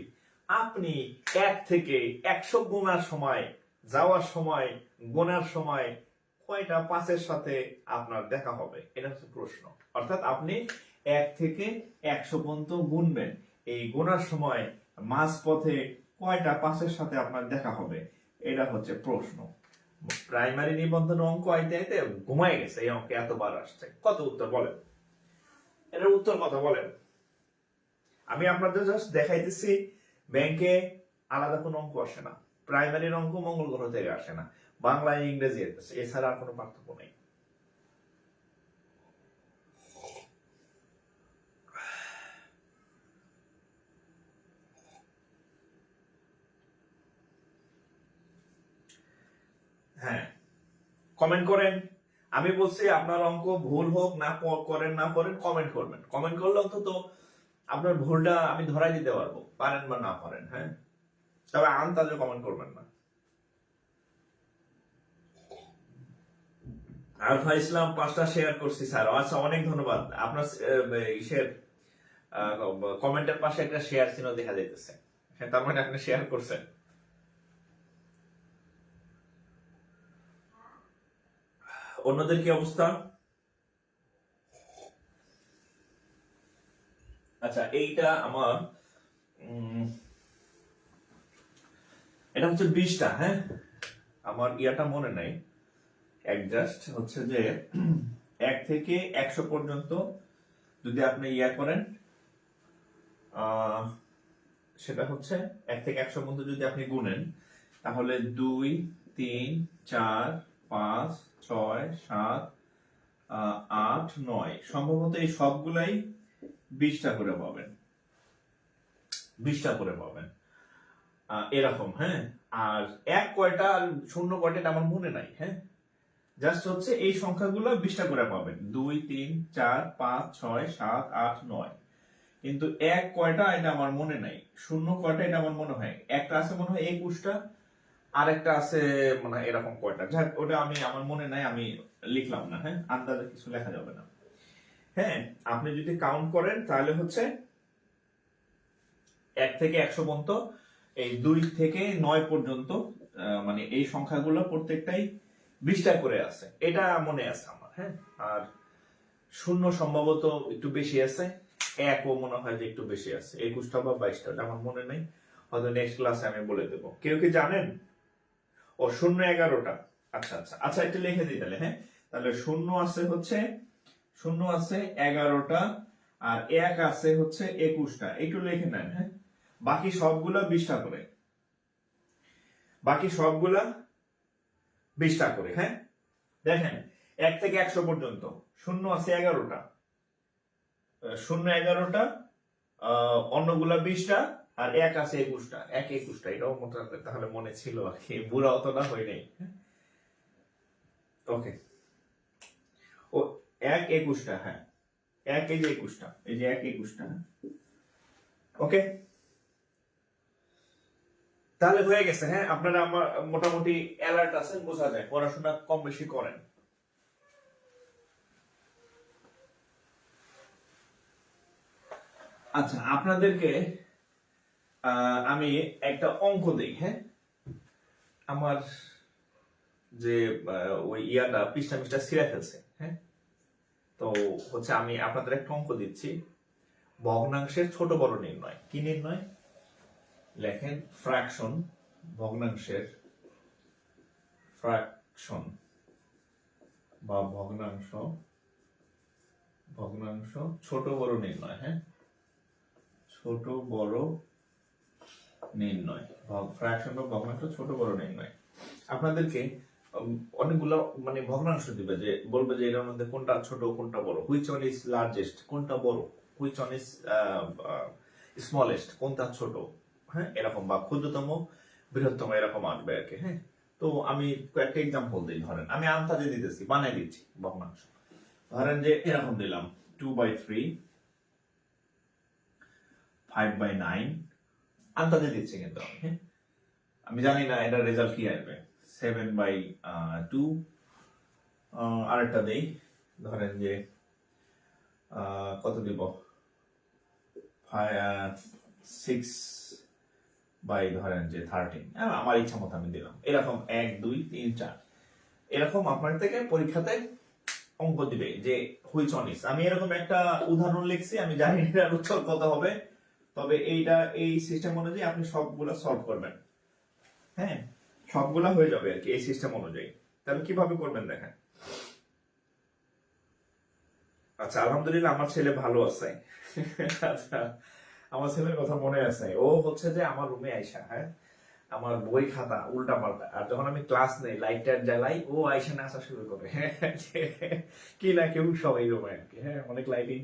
আপনি 1 থেকে 100 গোনার সময়, যাওয়ার সময়, গোনার সময় কয়টা 5-এর সাথে আপনার দেখা হবে, এটা হচ্ছে প্রশ্ন। অর্থাৎ আপনি 1 থেকে 100 পর্যন্ত গুনবেন। এই গোনার সময় মাঝপথে কয়টা 5-এর সাথে আপনার দেখা হবে, এটা হচ্ছে প্রশ্ন। প্রাইমারি নিবন্ধন অঙ্ক আইতে আইতে ঘুমাই গেছে, এই অঙ্কে এতবার আসছে। কত উত্তর বলেন, এটার উত্তর কথা বলেন। আমি আপনাদের জাস্ট দেখাইতেছি ব্যাংকে আলাদা কোনো অঙ্ক আসে না, প্রাইমারির অঙ্ক মঙ্গল গ্রহ থেকে আসে না, বাংলায় ইংরেজি আসে, এছাড়া আর কোনো পার্থক্য নেই। হ্যাঁ, কমেন্ট করেন। আমি বলছি আপনার অঙ্ক ভুল হোক না করেন না করেন, কমেন্ট করবেন। কমেন্ট করলে অন্তত আপনার ভুলটা আমি ধরাই দিতে পারবো, পারেন বা না পারেন। হ্যাঁ, তবে আন্দাজে কমেন্ট করবেন না। আলফা ইসলাম 5টা শেয়ার করছি স্যার। আচ্ছা, অনেক ধন্যবাদ। আপনার ইসের কমেন্টের পাশে একটা শেয়ার চিহ্ন দেখা যাইতেছে, হ্যাঁ, তার মানে আপনি শেয়ার করছেন। অন্যদের কি অবস্থা? আচ্ছা, এইটা আমার এটা হচ্ছে 20টা। হ্যাঁ, আমার ইয়াটা মনে নাই, অ্যাডজাস্ট হচ্ছে যে 1 থেকে 100 পর্যন্ত যদি আপনি ইয়া করেন, সেটা হচ্ছে 1 থেকে 100 পর্যন্ত যদি আপনি গুনেন, তাহলে 2, 3, 4, 5, 6, 7, 8, 9 সম্ভবত এই সবগুলাই 20টা করে পাবেন, 20টা করে পাবেন এরকম। হ্যাঁ, আর 1 কয়টা আর 0 কয়টা আমার মনে নাই। হ্যাঁ, জাস্ট হচ্ছে এই সংখ্যাগুলো 20টা করে পাবেন, 2, 3, 4, 5, 6, 7, 8, 9। কিন্তু 1 কয়টা এটা আমার মনে নাই, 0 কয়টা এটা আমার মনে হয়, একটা আছে মনে হয় 21টা, আর একটা আছে মনে হয় এরকম কয়টা। যাক, ওটা আমি আমার মনে নাই, আমি লিখলাম না। হ্যাঁ, আন্দাজে কিছু লেখা যাবে না। হ্যাঁ, আপনি যদি কাউন্ট করেন তাহলে হচ্ছে 1 থেকে 100 পর্যন্ত, এই 2 থেকে 9 পর্যন্ত, মানে এই সংখ্যাগুলো প্রত্যেকটাই 20টা করে আছে, এটা মনে আছে আমার। হ্যাঁ, আর 0 সম্ভবত একটু বেশি আছে, 1ও মনে হয় যে একটু বেশি আছে, 21টা বা 22টা, আমার মনে নেই, হয়তো নেক্সট ক্লাসে আমি বলে দেবো। কেউ কি জানেন? ও 0, 11টা। আচ্ছা আচ্ছা আচ্ছা, একটু লিখে দিই তাহলে। হ্যাঁ, তাহলে 0 আছে হচ্ছে 11টা, আর 1 আছে হচ্ছে 21টা, একটু লিখে নেন। হ্যাঁ, বাকি সবগুলা 20টা করে, বাকি সবগুলা 20টা করে। হ্যাঁ, দেখেন 1 থেকে 100 পর্যন্ত 0 আছে 11টা, 0, 11টা, অন্যগুলা 20টা, আর 1 আছে 21টা, 1, 21টা, এটাও মোটামুটি তাহলে মনে ছিল আর কি, বুড়া অত না হয় নাই। ওকে, ও 1, 21টা। হ্যাঁ, 1 এই যে 21টা, এই যে 1, 21টা। ওকে, তাহলে হয়ে গেছে। হ্যাঁ, আপনারা আমার মোটামুটি অ্যালার্ট আছেন, বোঝা যায় পড়াশোনা কম বেশি করেন। আচ্ছা, আপনাদেরকে আমি একটা অঙ্ক দিই। হ্যাঁ, আমার যে ওই ইয়াটা পৃষ্ঠা ছিঁড়ে ফেলছে। হ্যাঁ, তো হচ্ছে আমি আপনাদের একটা অঙ্ক দিচ্ছি, ভগ্নাংশের ছোট বড় নির্ণয়। কি নির্ণয়? লেখেন ফ্র্যাকশন, ভগ্নাংশের ফ্র্যাকশন বা ভগ্নাংশ, ভগ্নাংশ ছোট বড় নির্ণয়। হ্যাঁ, ছোট বড় নির্ণয়, ফ্র্যাকশন বা ভগ্নাংশ ছোট বড় নির্ণয়। আপনাদেরকে অনেকগুলো মানে ভগ্নাংশ দিবে, যে বলবে যে এর মধ্যে কোনটা ছোট কোনটা বড়, হুইচ ওয়ান ইজ লার্জেস্ট, কোনটা বড়, হুইচ ওয়ান ইজ স্মলেস্ট, কোনটা ছোট। হ্যাঁ, এরকম, বা ক্ষুদ্রতম বৃহত্তম, এরকম আসবে আর কি। হ্যাঁ, তো আমি কয়েকটা এক্সাম্পল দিই। ধরেন আমি আন্দাজে দিতেছি, বানাই দিচ্ছি ভগ্নাংশ। ধরেন যে এরকম দিলাম 2/3, 5/9, আন্দাজে দিচ্ছি কিন্তু আমি। হ্যাঁ, আমি জানি না এটার রেজাল্ট কি আসবে। 7/2, আরেকটা দেই, ধরেন যে কত দিব, 6/13, আমার ইচ্ছা মতো আমি দিলাম। এরকম 1, 2, 3, 4, এরকম আপনার থেকে পরীক্ষাতে অঙ্ক দিবে যে হুইচ ওয়ান ইজ। আমি এরকম একটা উদাহরণ লিখছি, আমি জানি না এটার উত্তর কত হবে, তবে এই সিস্টেম অনুযায়ী আপনি সবগুলা সলভ করবেন। হ্যাঁ, সবগুলা হয়ে যাবে আর কি এই সিস্টেম অনুযায়ী। তাহলে কিভাবে করবেন দেখেন। আচ্ছা, আলহামদুলিল্লাহ আমার ছেলে ভালো আছে। আচ্ছা, আমার ছেলের কথা মনে আছে। ও হচ্ছে যে আমার রুমে আইসা, হ্যাঁ, আমার বই খাতা উল্টা পাল্টা, আর যখন আমি ক্লাস নেই লাইটার জ্বালাই, ও আইসা নাচা শুরু করে। কি না কেউ সবাই রুমে আর কি, হ্যাঁ, অনেক লাইটিং,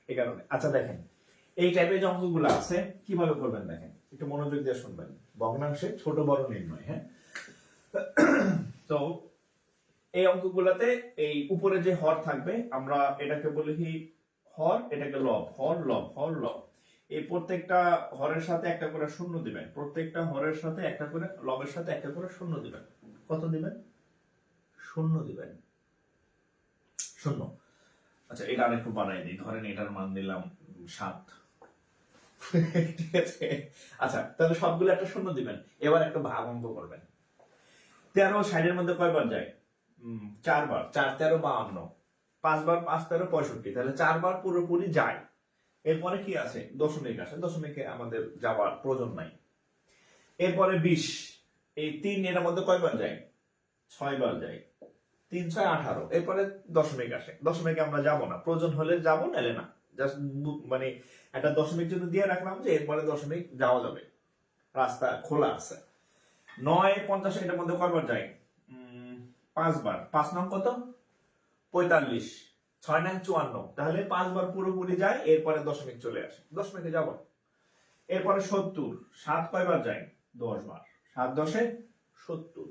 এই কারণে। আচ্ছা দেখেন, এই টাইপের যে অঙ্কগুলো আছে কিভাবে করবেন দেখেন, একটু মনোযোগ দিয়ে শুনবেন। ভগ্নাংশে ছোট বড় নির্ণয়, হ্যাঁ। তো এই অঙ্কগুলাতে এই উপরে যে হর থাকবে, আমরা এটাকে বলি কি হর, এটাকে লব, হর লব, হর লব। এই প্রত্যেকটা হরের সাথে একটা করে শূন্য দিবেন, প্রত্যেকটা হরের সাথে একটা করে, লবের সাথে একটা করে শূন্য দিবেন। কত দিবেন? শূন্য দিবেন, শূন্য। আচ্ছা, এটা আরেকটু বাড়াই দিই, ধরেন এটার মান দিলাম 7। ঠিক আছে। আচ্ছা, তাহলে সবগুলো একটা শূন্য দিবেন। এবার একটা ভাগ অঙ্ক করবেন। 13 60 মধ্যে কয়বার যায়? 4 বার। 4 13 52। 5 বার 5 13 65। তাহলে 4 বার পুরোপুরি যায়। এরপরে কি আছে? দশমিক আছে, দশমিকে আমাদের যাওয়ার প্রয়োজন নাই। এরপরে 20। এই 3 এর মধ্যে কয়বার যায়? 6 বার যায়। 3 6 18। এরপরে দশমিক আসে, দশমিকে আমরা যাব না, প্রয়োজন হলে যাব, নাহলে না। জাস্ট মানে একটা দশমিক যদি দিয়ে রাখলাম যে এরপরে দশমিক যাওয়া যাবে, রাস্তা খোলা আছে। 9 50 এটার মধ্যে কয়বার যায়? 5 বার। 5 নং কত? 45। 6 নং 54। তাহলে 5 বার পুরোপুরি যায়, এরপরে দশমিক চলে আসে, দশমিকে যাব। এরপরে 70। 7 কয়বার যায়? 10 বার। 7 10 70।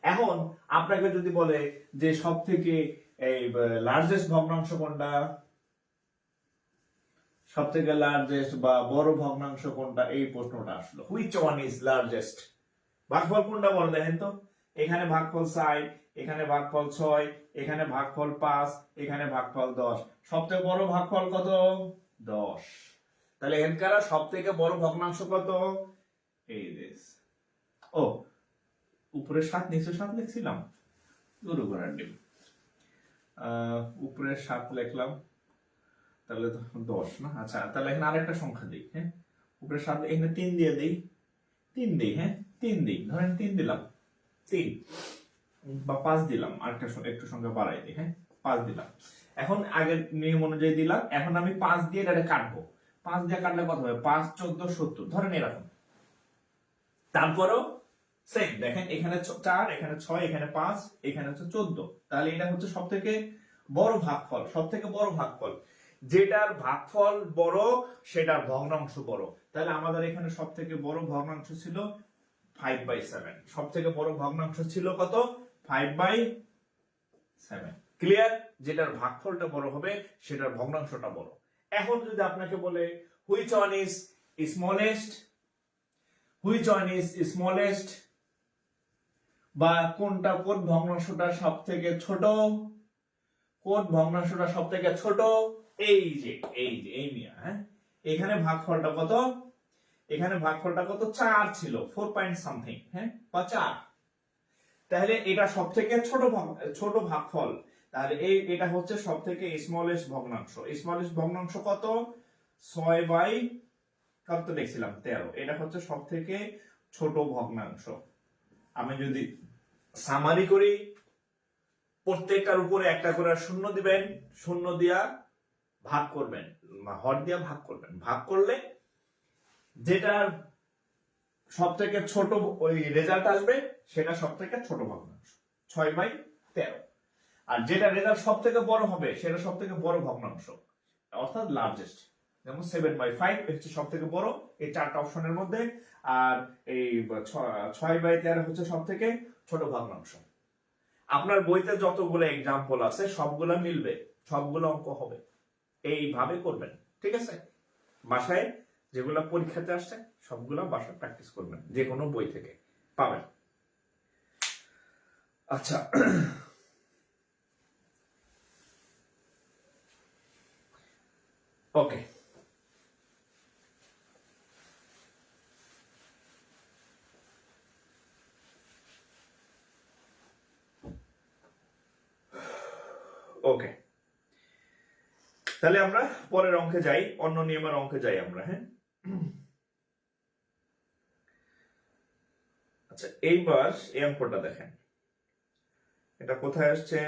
এখন আপনাকে যদি বলে যে সব থেকে এই লার্জেস্ট ভগ্নাংশ কোনটা, সব থেকে লার্জেস্ট বা বড় ভগ্নাংশ কোনটা, এই প্রশ্নটা আসলো, হুইচ ওয়ান ইজ লার্জেস্ট। ভাগফল কোনটা বড় দেখেন তো। এখানে ভাগফল 60, এখানে ভাগফল 6, এখানে ভাগফল 5, এখানে ভাগফল 10। সবথেকে বড় ভাগফল কত? 10। তাহলে এখানকার সব থেকে বড় ভগ্নাংশ কত? এই দিস। ও, উপরে 7 নিচে 7 লিখছিলাম, দুটো করার ডিম। উপরে 7 লিখলাম, তাহলে তো 10 না। আচ্ছা, তাহলে এখানে আরেকটা সংখ্যা দিই, হ্যাঁ। উপরে 7, এখানে 3 দিয়ে দিই, 3 দিই, হ্যাঁ, 3 দিই, ধরেন 3 দিলাম, 3 বা 5 দিলাম, আরেকটা একটু সংখ্যা বাড়াই দিই, হ্যাঁ, 5 দিলাম। এখন আগের নিয়ম অনুযায়ী দিলাম, এখন আমি 5 দিয়ে এটা কাটবো। 5 দিয়ে কাটলে কত হবে? 5 14 70, ধরেন এরকম। তারপরও সেম, দেখেন এখানে 4, এখানে 6, এখানে 5, এখানে হচ্ছে 14। তাহলে এটা হচ্ছে সব থেকে বড় ভাগফল, সব থেকে বড় ভাগফল। যেটার ভাগফল বড় সেটার ভগ্নাংশ বড়। তাহলে আমাদের এখানে সব থেকে বড় ভগ্নাংশ ছিল 5/7। সব থেকে বড় ভগ্নাংশ ছিল কত? 5/7। ক্লিয়ার? যেটার ভাগফলটা বড় হবে সেটার ভগ্নাংশটা বড়। এখন যদি আপনাকে বলে which one is smallest, which one is smallest, বা কোনটা, কোন ভগ্নাংশটা সব থেকে ছোট, কোন ভগ্নাংশটা সব থেকে ছোট, এই যে এই মিয়া, হ্যাঁ, এখানে ভাগফলটা কত? এখানে ভাগফলটা কত? 4 ছিল, 4 পয়েন্ট সামথিং, হ্যাঁ, বা 4। তাহলে এটা সব থেকে ছোট ভাগফল। তাহলে এটা হচ্ছে সব থেকে স্মলেস্ট ভগ্নাংশ। স্মলেস্ট ভগ্নাংশ কত? 6 কত দেখছিলাম? 13। এটা হচ্ছে সব থেকে ছোট ভগ্নাংশ। আমি যদি সামারি করি, প্রত্যেকটার উপরে একটা করে শূন্য দিবেন, শূন্য দিয়া ভাগ করবেন, হর দিয়া ভাগ করবেন। ভাগ করলে যেটার সব থেকে ছোট ওই রেজাল্ট আসবে সেটা সব থেকে ছোট ভগ্নাংশ, 6/13। আর যেটা রেজাল্ট সব থেকে বড় হবে সেটা সব থেকে বড় ভগ্নাংশ, অর্থাৎ লার্জেস্ট। যেমন 7/5 হচ্ছে সব থেকে বড় এই 4টা অপশনের মধ্যে, আর এই 6/13 হচ্ছে সব থেকে ছোট ভগ্নাংশ। আপনার বইতে যতগুলো এক্সাম্পল আছে সবগুলো মিলবে, সবগুলো অঙ্ক হবে। এইভাবে করবেন, ঠিক আছে? বাসায় যেগুলো পরীক্ষাতে আসছে সবগুলো বাসায় প্র্যাকটিস করবেন, যে কোনো বই থেকে পাবেন। আচ্ছা, ওকে। ওকে, তাহলে আমরা পরের অঙ্কে যাই, অন্য নিয়মের অঙ্কে যাই আমরা। হ্যাঁ, আচ্ছা এইবার এই অঙ্কটা দেখেন, এটা কোথায় আসছে?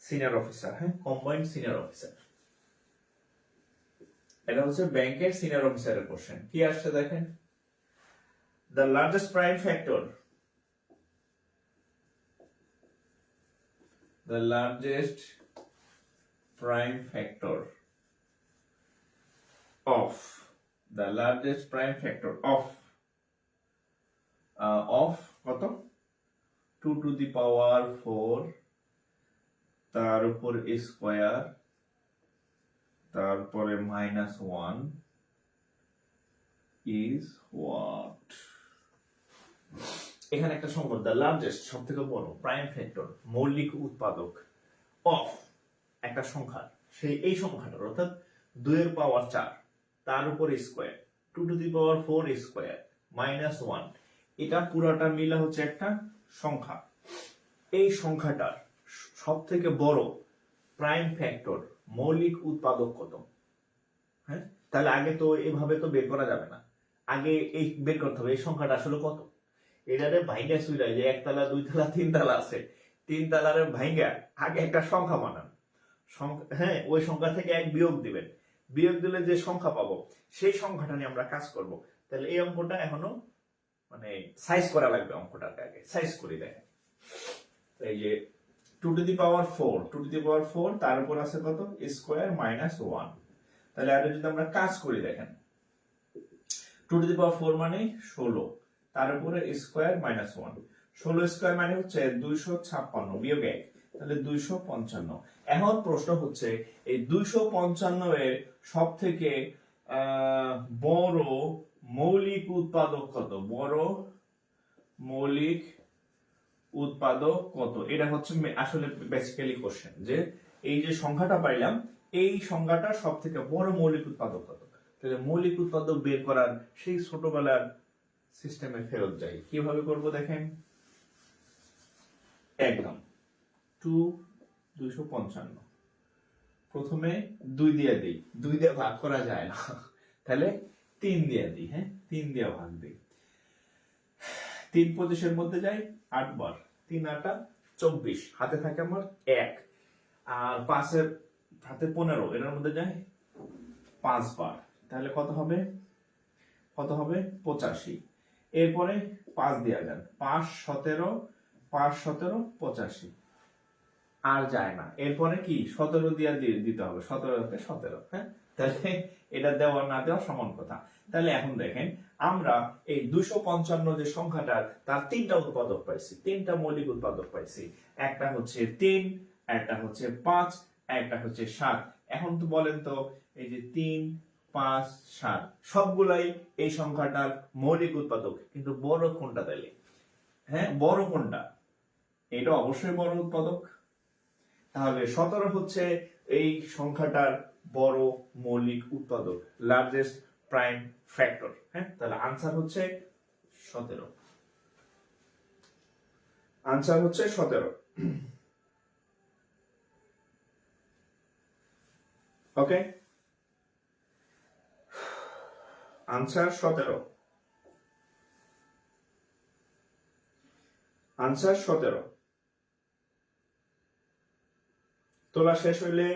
Senior officer. হ্যাঁ, কম্বাইন্ড সিনিয়র অফিসার। এটা হচ্ছে ব্যাংকের সিনিয়র অফিসারের কোশ্চেন। কি আসছে দেখেন, the largest prime factor, the largest prime factor of the largest prime factor of কত 2 to the power 4 তার উপর স্কয়ার তারপরে -1 is what? এখানে একটা সংখ্যা, দ্য লার্জেস্ট সবথেকে বড়, প্রাইম ফ্যাক্টর মৌলিক উৎপাদক, অফ একটা সংখ্যা, সেই এই সংখ্যাটার অর্থাৎ 2 এর পাওয়ার 4 তার উপর square 2 to the power 4 square -1, এটা পুরোটা মিলে হচ্ছে একটা সংখ্যা। এই সংখ্যাটার সবথেকে বড় প্রাইম ফ্যাক্টর মৌলিক উৎপাদক কত? হ্যাঁ, তাহলে আগে তো এভাবে তো বের করা যাবে না, আগে এই বের করতে হবে এই সংখ্যাটা আসলে কত। এটারে ভাইঙ্গা সুইরা, যে একতলা দুইতলা তিনতলা আছে, তিনতলারে ভাইঙ্গা আগে একটা সংখ্যা বানান। হ্যাঁ, ওই সংখ্যা থেকে এক বিয়োগ দিবেন, বিয়োগ দিলে যে সংখ্যা পাবো সেই সংখ্যাটা নিয়ে আমরা কাজ করব। তাহলে এই অঙ্কটা এখনো মানে সাইজ করা লাগবে, অঙ্কটাকে আগে সাইজ করে দেয়। এই যে 2 to the power 4, 2 to the পাওয়ার 4 তার উপর আছে কত স্কয়ার -1। তাহলে আগে যদি আমরা কাজ করি দেখেন, 2 টু দি পাওয়ার 4 মানে 16, তার উপরে স্কয়ার -1, 16 স্কয়ার মানে হচ্ছে 256 বিয়োগ 1, তাহলে 255। এখন প্রশ্ন হচ্ছে এই 255 এর সব থেকে বড় মৌলিক উৎপাদক কত? বড় মৌলিক উৎপাদক কত? এটা হচ্ছে আসলে বেসিক্যালি কোশ্চেন, যে এই যে সংখ্যাটা পাইলাম এই সংখ্যাটা সব থেকে বড় মৌলিক উৎপাদক কত। তাহলে মৌলিক উৎপাদক বের করার সেই ছোটবেলার সিস্টেমে ফেরত যাই। কিভাবে করব দেখেন, একদম 255 প্রথমে 2 দিয়ে দিই, 2 দিয়ে ভাগ করা যায় না, তাহলে 3 দিয়ে দিই। হ্যাঁ, 3 দিয়ে ভাগ দিই, 3 25 এর মধ্যে যাই 8 বার, 3 8 24, হাতে থাকে আমার 1, আর 5 এর হাতে 15, এর মধ্যে যাই 5 বার, তাহলে কত হবে? 85। এরপরে 5 দিয়ে যান, 5 17, 5 17 85, আর যায় না। এরপরে কি 17 দিয়ে দিতে হবে, 17 তে 17। হ্যাঁ, তাহলে এটা দেওয়া না দেওয়া সমান কথা। তাহলে এখন দেখেন আমরা এই 255 যে সংখ্যাটার তার 3টা উৎপাদক পাইছি, 3টা মৌলিক উৎপাদক পাইছি। একটা হচ্ছে 3, একটা হচ্ছে 5, একটা হচ্ছে 7। এখন তো বলেন তো, এই যে 3 5 7 সবগুলাই এই সংখ্যাটার মৌলিক উৎপাদক, কিন্তু বড় কোনটা তাইলে? হ্যাঁ, বড় কোনটা? এটা অবশ্যই বড় উৎপাদক। তাহলে 17 হচ্ছে এই সংখ্যাটার বড় মৌলিক উৎপাদক, লার্জেস্ট প্রাইম ফ্যাক্টর। হ্যাঁ, তাহলে আনসার হচ্ছে 17। আনসার হচ্ছে 17। ওকে, আনসার 17। আনসার 17। তোলা শেষ হইলে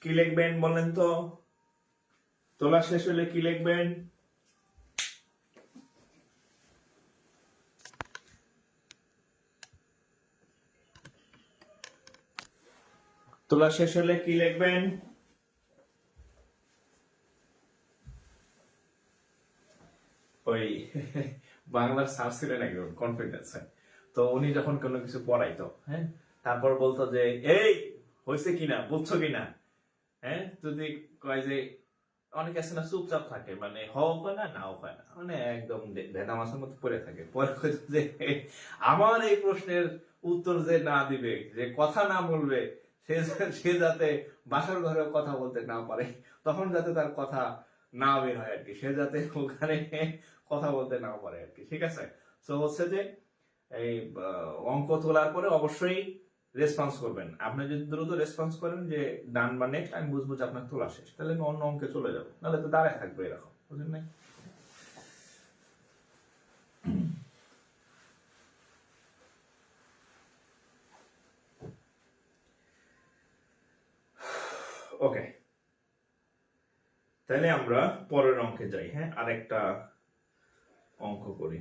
কি লিখবেন বলেন তো? তোলা শেষ হইলে কি লিখবেন? তোলা শেষ হলে কি লিখবেন? ওই বাংলার স্যার ছিলেন একজন কনফিডেন্স, তো উনি যখন কোনো কিছু পড়াইতো, হ্যাঁ, তারপর বলতো যে এই হয়েছে কিনা, বুঝছো কিনা। হ্যাঁ, যদি কয় যে অনেকে আছে না চুপচাপ থাকে, মানে হও হয় না নাও হয় না, মানে একদম ভেদা মাছের মতো পড়ে থাকে। পরে যে আমার এই প্রশ্নের উত্তর যে না দিবে, যে কথা না বলবে, সে যাতে বাসার ঘরে কথা বলতে না পারে, তখন যাতে তার কথা না বের হয় আর কি, সে যাতে ওখানে কথা বলতে না পারে আর কি। ঠিক আছে, তো হচ্ছে যে এই অঙ্ক তোলার পরে অবশ্যই রেসপন্স করবেন। আপনি যদি দ্রুত রেসপন্স করেন যে ডান বা নেক্সট, আমি বুঝবো যে আপনার তোলা শেষ, তাহলে আমি অন্য অঙ্কে চলে যাবো, নাহলে তো দাঁড়ায় থাকবে এরকম, বুঝলেন নাই? ওকে, তাহলে আমরা পরের অঙ্কে যাই। হ্যাঁ, আরেকটা অঙ্ক করি।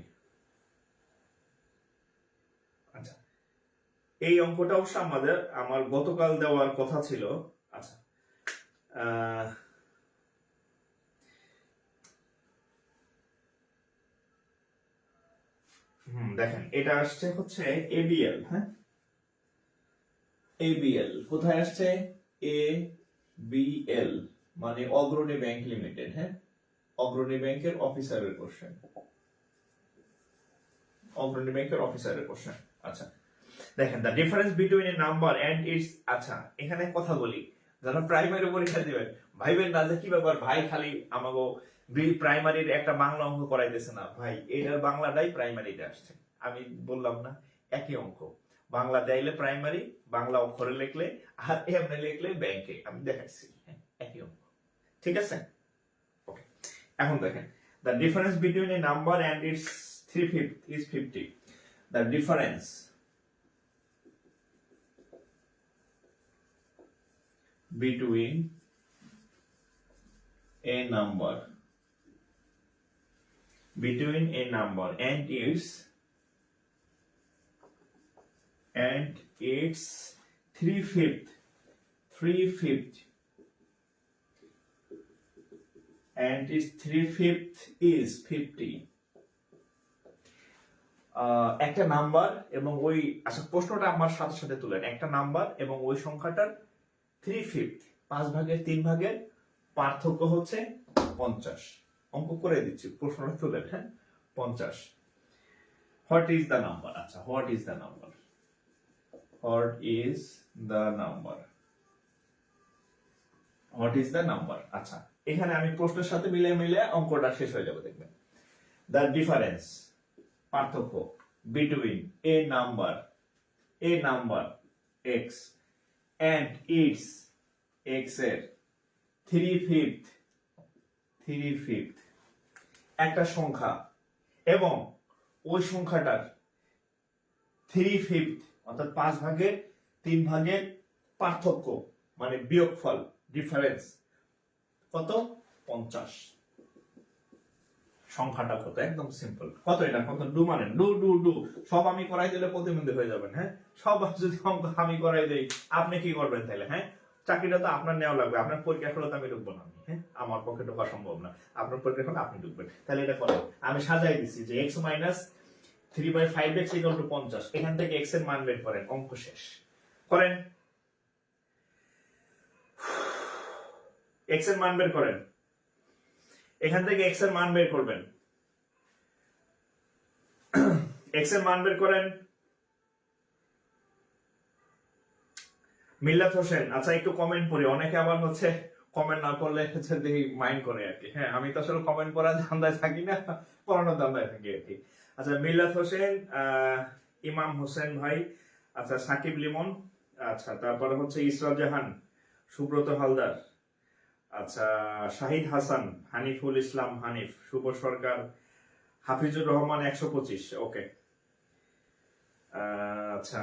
আচ্ছা, এই অঙ্কটা অবশ্য আমার গতকাল দেওয়ার কথা ছিল। আচ্ছা, দেখেন, এটা আসছে হচ্ছে এবিএল। হ্যাঁ, এবিএল কোথায় আসছে? এবিএল মানে অগ্রণী ব্যাংক লিমিটেড। হ্যাঁ, অগ্রণী ব্যাংকের অফিসারের কোশ্চেন, অগ্রণী ব্যাংকের অফিসারের কোশ্চেন। আচ্ছা, দেখেন, the difference between a number and its. আচ্ছা, এখানে কথা বলি, যারা প্রাইমারি পরীক্ষা দিবেন ভাইবেন না যে কি ব্যাপার ভাই, খালি আমাগো প্রাইমারির একটা বাংলা অঙ্ক করাইতেছে না ভাই, এটার বাংলাটাই প্রাইমারিতে আসছে। আমি বললাম না, একই অঙ্ক, বাংলা চাইলে প্রাইমারি, বাংলা অক্ষরে লিখলে, আর এমনি লিখলে ব্যাংকে, আমি দেখাচ্ছি। হ্যাঁ, একই অঙ্ক, ঠিক আছে? ওকে, এখন দেখেন, the difference between a number and its 3/5 is 50. The difference between a number and its 3/5 and its 3/5 is 50. একটা নাম্বার এবং ওই, আচ্ছা প্রশ্নটা আমার সাথে সাথে তুলেন, একটা নাম্বার এবং ওই সংখ্যাটার 3/5 5/3 পার্থক্য হচ্ছে 50। অঙ্ক করে দিচ্ছি, প্রশ্নটা তুলেন। হ্যাঁ, 50। What is the number? আচ্ছা, what is the number? What is the number? What is the number? আচ্ছা, এখানে আমি প্রশ্নের সাথে মিলে অঙ্কটা শেষ হয়ে যাবে, দেখবেন। দ্য ডিফারেন্স পার্থক্য between a number x and its x এর 3/5 একটা সংখ্যা এবং ওই সংখ্যাটার 3/5 অর্থাৎ 5/3 পার্থক্য মানে বিয়োগফল, ডিফারেন্স কত? 50। সংখ্যাটা কত? একদম সিম্পল। কত এটা? কত? ডু মানে ডু সব আমি করাই দিলে প্রতিবন্ধী হয়ে যাবেন। হ্যাঁ, সব যদি অঙ্ক আমি করাই দেই, আপনি কি করবেন তাহলে? হ্যাঁ, চাকরিটা তো আপনার নেওয়া লাগবে, আপনার পরীক্ষা হলে তো আমি ঢুকবো না। হ্যাঁ, আমার পক্ষে ঢোকা সম্ভব না, আপনার পরীক্ষা হলে আপনি ঢুকবেন। তাহলে এটা করেন, আমি সাজাই দিচ্ছি যে x - 3/5x = 50, এখান থেকে x এর মান বের করেন, অঙ্ক শেষ। করেন, x এর মান বের করেন, এখান থেকে x এর মান বের করবেন, x এর মান বের করেন। মিল্লাত হোসেন, আচ্ছা একটু কমেন্ট পড়ি, অনেকে আবার হচ্ছে কমেন্ট না করলে হচ্ছে দেখি মাইন্ড করে আর কি। হ্যাঁ, আমি তো আসলে কমেন্ট পড়ার ধান্দায় থাকি না, পড়ানোর ধান্দায় থাকি আর কি। আচ্ছা, মিল্লাত হোসেন, ইমাম হোসেন ভাই, আচ্ছা সাকিব লিমন, আচ্ছা তারপরে হচ্ছে ইসরাত জাহান, সুব্রত হালদার, আচ্ছা শাহিদ হাসান, হানিফুল ইসলাম হানিফ, শুভ সরকার, হাফিজুর রহমান 125। ওকে, আচ্ছা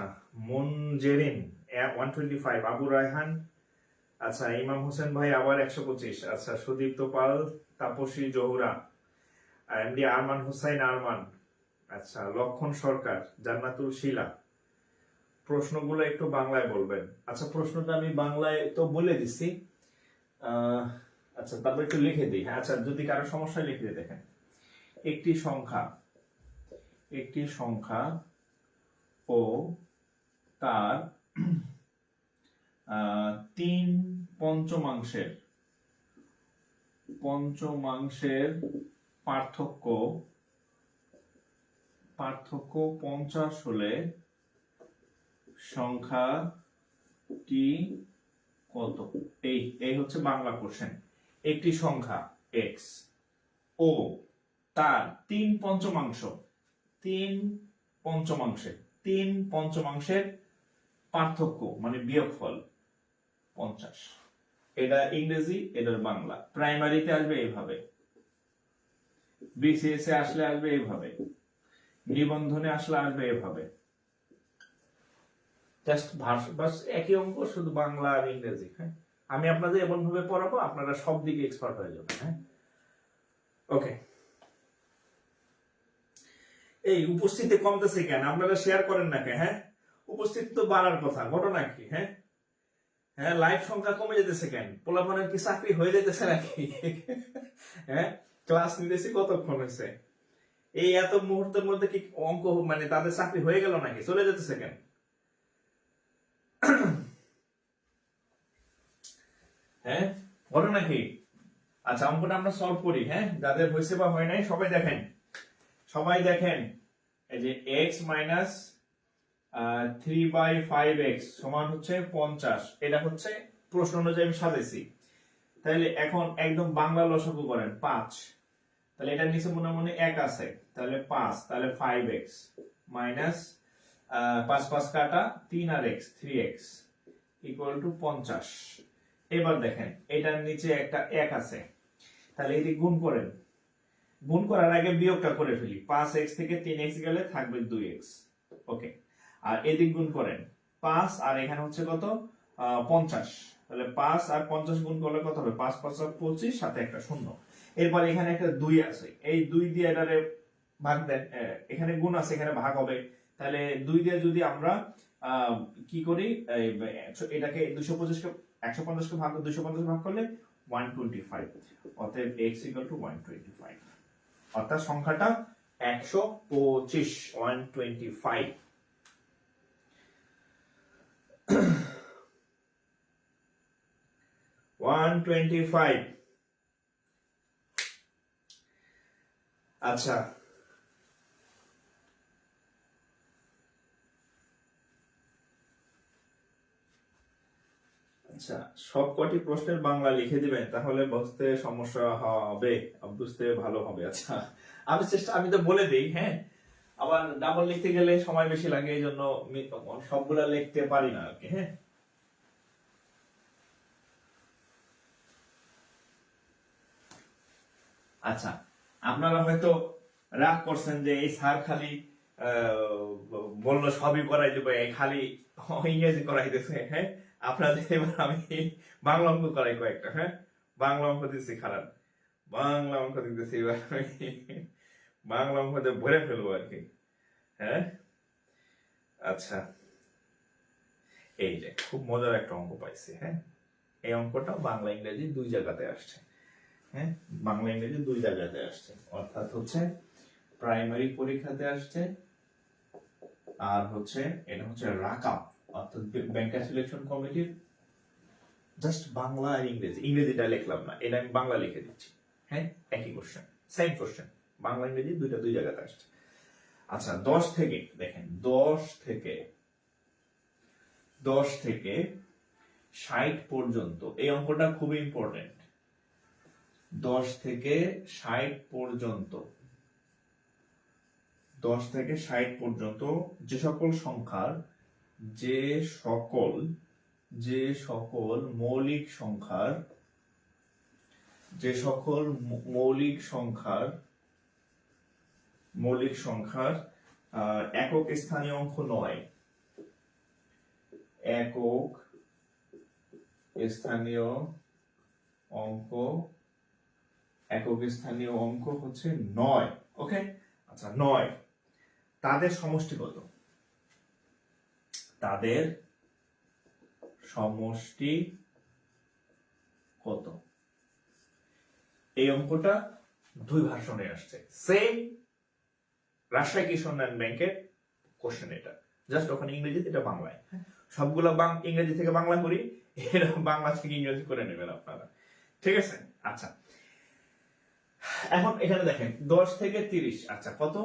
মুনজেরিন 125, আবু রায়হান, আচ্ছা ইমাম হোসেন ভাই আবার 125, আচ্ছা সুদীপ্ত পাল, তাপসী জহুরা, এমডি আরমান হুসাইন আরমান, আচ্ছা লক্ষণ সরকার, জান্নাতুল শিলা। প্রশ্নগুলো একটু বাংলায় বলবেন। আচ্ছা, প্রশ্নটা আমি বাংলায় তো বলে দিচ্ছি, আচ্ছা তারপর একটু লিখে দিই। হ্যাঁ, আচ্ছা যদি কারো সমস্যা লিখে দিই। দেখেন, একটি সংখ্যা ও তার 3/5 পার্থক্য 50 হলে সংখ্যাটি কত? এই হচ্ছে বাংলা কোশ্চেন। একটি সংখ্যা x ও তার 3/5 পার্থক্য পার্থক্য মানে বিয়োগফল 50। এটা ইংরেজি, এটার বাংলা। প্রাইমারিতে আসবে এইভাবে, বিসিএস এ আসলে আসবে এইভাবে, নিবন্ধনে আসলে আসবে এইভাবে। জাস্ট বাস একই অঙ্ক, শুধু বাংলা আর ইংরেজি। হ্যাঁ, আমি আপনাদের এমন ভাবে পড়াবো আপনারা সব দিকে এক্সপার্ট হয়ে যাবেন। হ্যাঁ, ওকে। এই উপস্থিতি কমতেছে কেন? আপনারা শেয়ার করেন না কেন? হ্যাঁ, উপস্থিতি তো বাড়ার কথা, ঘটনা কি? হ্যাঁ হ্যাঁ, লাইভ সংখ্যা কমে যেতেছে কেন? পোলাপানের কি চাকরি হয়ে যেতেছে নাকি? হ্যাঁ, ক্লাস নিতেছি কতক্ষণ হয়েছে, এই এত মুহূর্তের মধ্যে কি অঙ্ক মানে তাদের চাকরি হয়ে গেল নাকি? চলে যেতেছে কেন? হ্যাঁ, ঘটনা কি? আচ্ছা, অঙ্কটা আমরা সলভ করি। হ্যাঁ, যাদের হয়েছে বা হয় নাই সবাই দেখেন, সবাই দেখেন। এই যে x মাইনাস 3/5x সমান হচ্ছে 50। এটা হচ্ছে প্রশ্ন অনুযায়ী আমি সাজাইছি। তাহলে এখন একদম বাংলা লসাগু করেন 5। তাহলে এটার নিচে মনে মনে 1 আছে, তাহলে 5, তাহলে 5x মাইনাস 5 5 কাটা 3 আর x 3x ইকুয়াল টু 50। এবার দেখেন এটার নিচে একটা 1 আছে, তাহলে এটি গুণ করেন। গুণ করার আগে বিয়োগটা করে ফেলি। 5x থেকে 3x গেলে থাকবে 2x। ওকে, আর এদিক গুণ করেন 5 আর এখানে হচ্ছে কত 50। তাহলে 5 আর 50 গুণ করলে কত হবে? 5 5 25, সাথে একটা শূন্য। এরপর এখানে একটা 2 আছে, এই 2 দিয়ে এটারে ভাগ দেন। এখানে গুণ আছে, এখানে ভাগ হবে। তাহলে 2 দিয়ে যদি আমরা কি করি, এটাকে 225 কে 150 কে ভাগ 250 ভাগ করলে 125। অতএব x = 125। অর্থাৎ সংখ্যাটা 125, 125। আচ্ছা, আচ্ছা, সব কটি প্রশ্নের বাংলা লিখে দিবেন, তাহলে বুঝতে সমস্যা হবে, বুঝতে ভালো হবে। আচ্ছা, আমি তো বলে দিই। হ্যাঁ, আবার ডাবল লিখতে গেলে সময় বেশি লাগে, এই জন্য সবগুলা লিখতে পারি না আর কি। হ্যাঁ, আচ্ছা, আপনারা হয়তো রাগ করছেন যে এই স্যার খালি বললো সবই করাই দেবে, খালি ইংরেজি করাই দিতেছে। হ্যাঁ, আপনাদের এবার আমি বাংলা অঙ্ক করাই কয়েকটা। হ্যাঁ, বাংলা অঙ্ক দিচ্ছি, খারাপ বাংলা অঙ্ক দিতেছি এবার বাংলা অঙ্ক দিয়ে ভরে ফেলবো আর কি। হ্যাঁ, আচ্ছা, এই যে খুব মজার একটা অঙ্ক পাইছি। হ্যাঁ, এই অঙ্কটা বাংলা ইংরেজি দুই জায়গাতে আসছে। হ্যাঁ, বাংলা ইংরেজি দুই জায়গাতে আসছে, অর্থাৎ হচ্ছে প্রাইমারি পরীক্ষাতে আসছে, আর হচ্ছে এটা হচ্ছে রাকাব, অর্থাৎ ব্যাংকার সিলেকশন কমিটির। জাস্ট বাংলা আর ইংরেজিটা লিখলাম না, এটা আমি বাংলা লিখে দিচ্ছি। হ্যাঁ, একই কোশ্চেন, সেম কোশ্চেন, বাংলা ইংরেজি দুই জায়গাতে আসছে। আচ্ছা, 10 থেকে দেখেন, 10 থেকে 60 পর্যন্ত এই অঙ্কটা খুবই ইম্পর্টেন্ট। 10 থেকে 60 পর্যন্ত, 10 থেকে 60 পর্যন্ত যে সকল সংখ্যার মৌলিক সংখ্যার একক স্থানীয় অঙ্ক নয়, একক স্থানীয় অঙ্ক হচ্ছে 9। ওকে, আচ্ছা, 9 তাদের সমষ্টি কত? তাদের সমষ্টি কত? এই অঙ্কটা দুই ভার্সনে আসছে, সেম রাজশাহী কৃষি উন্নয়ন ব্যাংকের কোশ্চেন। এটা জাস্ট ওখানে ইংরেজিতে, এটা বাংলায়। সবগুলো ইংরেজি থেকে বাংলা করি, এরা বাংলা থেকে ইংরেজি করে নেবেন আপনারা, ঠিক আছে? আচ্ছা, এখন এখানে দেখেন 10 থেকে 30। আচ্ছা, কত?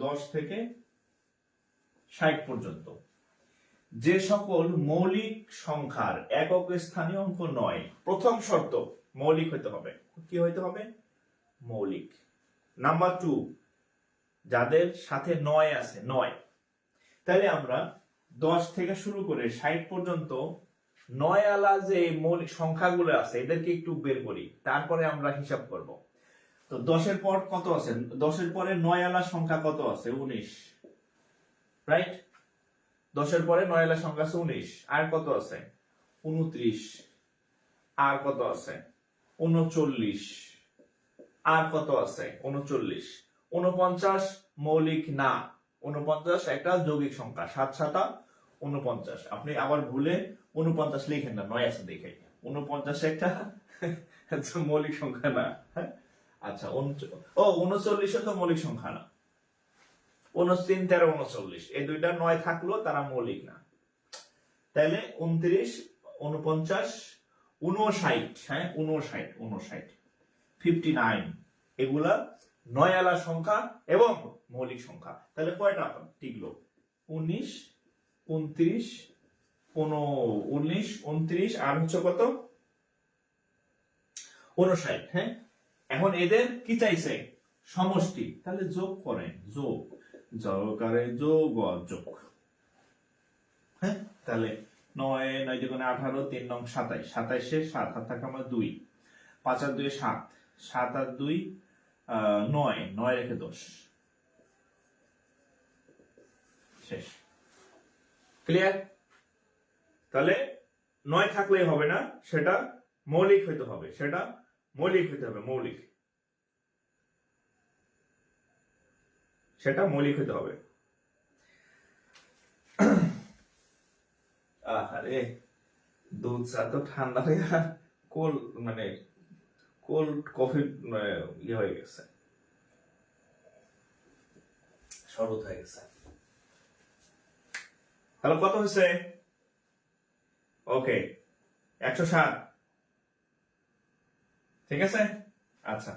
10 থেকে 60 পর্যন্ত যে সকল মৌলিক সংখ্যার একক স্থানীয় অঙ্ক নয়। প্রথম শর্ত, মৌলিক হইতে হবে। কি হইতে হবে? মৌলিক। নাম্বার 2, যাদের সাথে 9 আছে, 9। তাহলে আমরা 10 থেকে শুরু করে 60 পর্যন্ত 9 আলা যে মৌলিক সংখ্যাগুলো আছে এদেরকে একটু বের করি, তারপরে আমরা হিসাব করব। তো 10 পর কত আছে? 10 পরে 9 আলা সংখ্যা কত আছে? 19, রাইট? 10 পরে 9 আলা সংখ্যা আছে 19। আর কত আছে? 29। আর কত আছে? 39। আর কত আছে? 39। 49 মৌলিক না, 49 একটা যৌগিক সংখ্যা। 7 7 49। আপনি আবার ভুলে 49 লিখেন না, 9 আছে দেখে। 49 একটা মৌলিক সংখ্যা না। হ্যাঁ, আচ্ছা। 39 তো মৌলিক সংখ্যা না। 29 13 39 এই দুইটা 9 থাকলো, তারা মৌলিক না। তাহলে 29 49 59, হ্যাঁ 59 59 59 এগুলা 9 আলা সংখ্যা এবং মৌলিক সংখ্যা। তাহলে কয়টা টিকলো? 19 29 19 29 আর হচ্ছে কত? 59। হ্যাঁ, এখন এদের কি চাইছে? সমষ্টি। তাহলে যোগ করেন, যোগ যোগারে যোগ যোগ। হ্যাঁ, তাহলে 9 9 দুগুণে 18 3 নং 27 27 7 হাত থাকে আমার 2 5 আর 2 7 7 আর 2 9 9 রেখে 10 শেষ। ক্লিয়ার? তাহলে 9 থাকলেই হবে না, সেটা মৌলিক হইতে হবে, সেটা মৌলিক হইতে হবে, মৌলিক, সেটা মৌলিক হইতে হবে। আরে দুধ চা তো ঠান্ডা হয়ে কোল্ড, মানে কোল্ড কফি ইয়ে হয়ে গেছে, শরবত হয়ে গেছে। তাহলে কত হয়েছে? ওকে, 107। ঠিক আছে, আচ্ছা।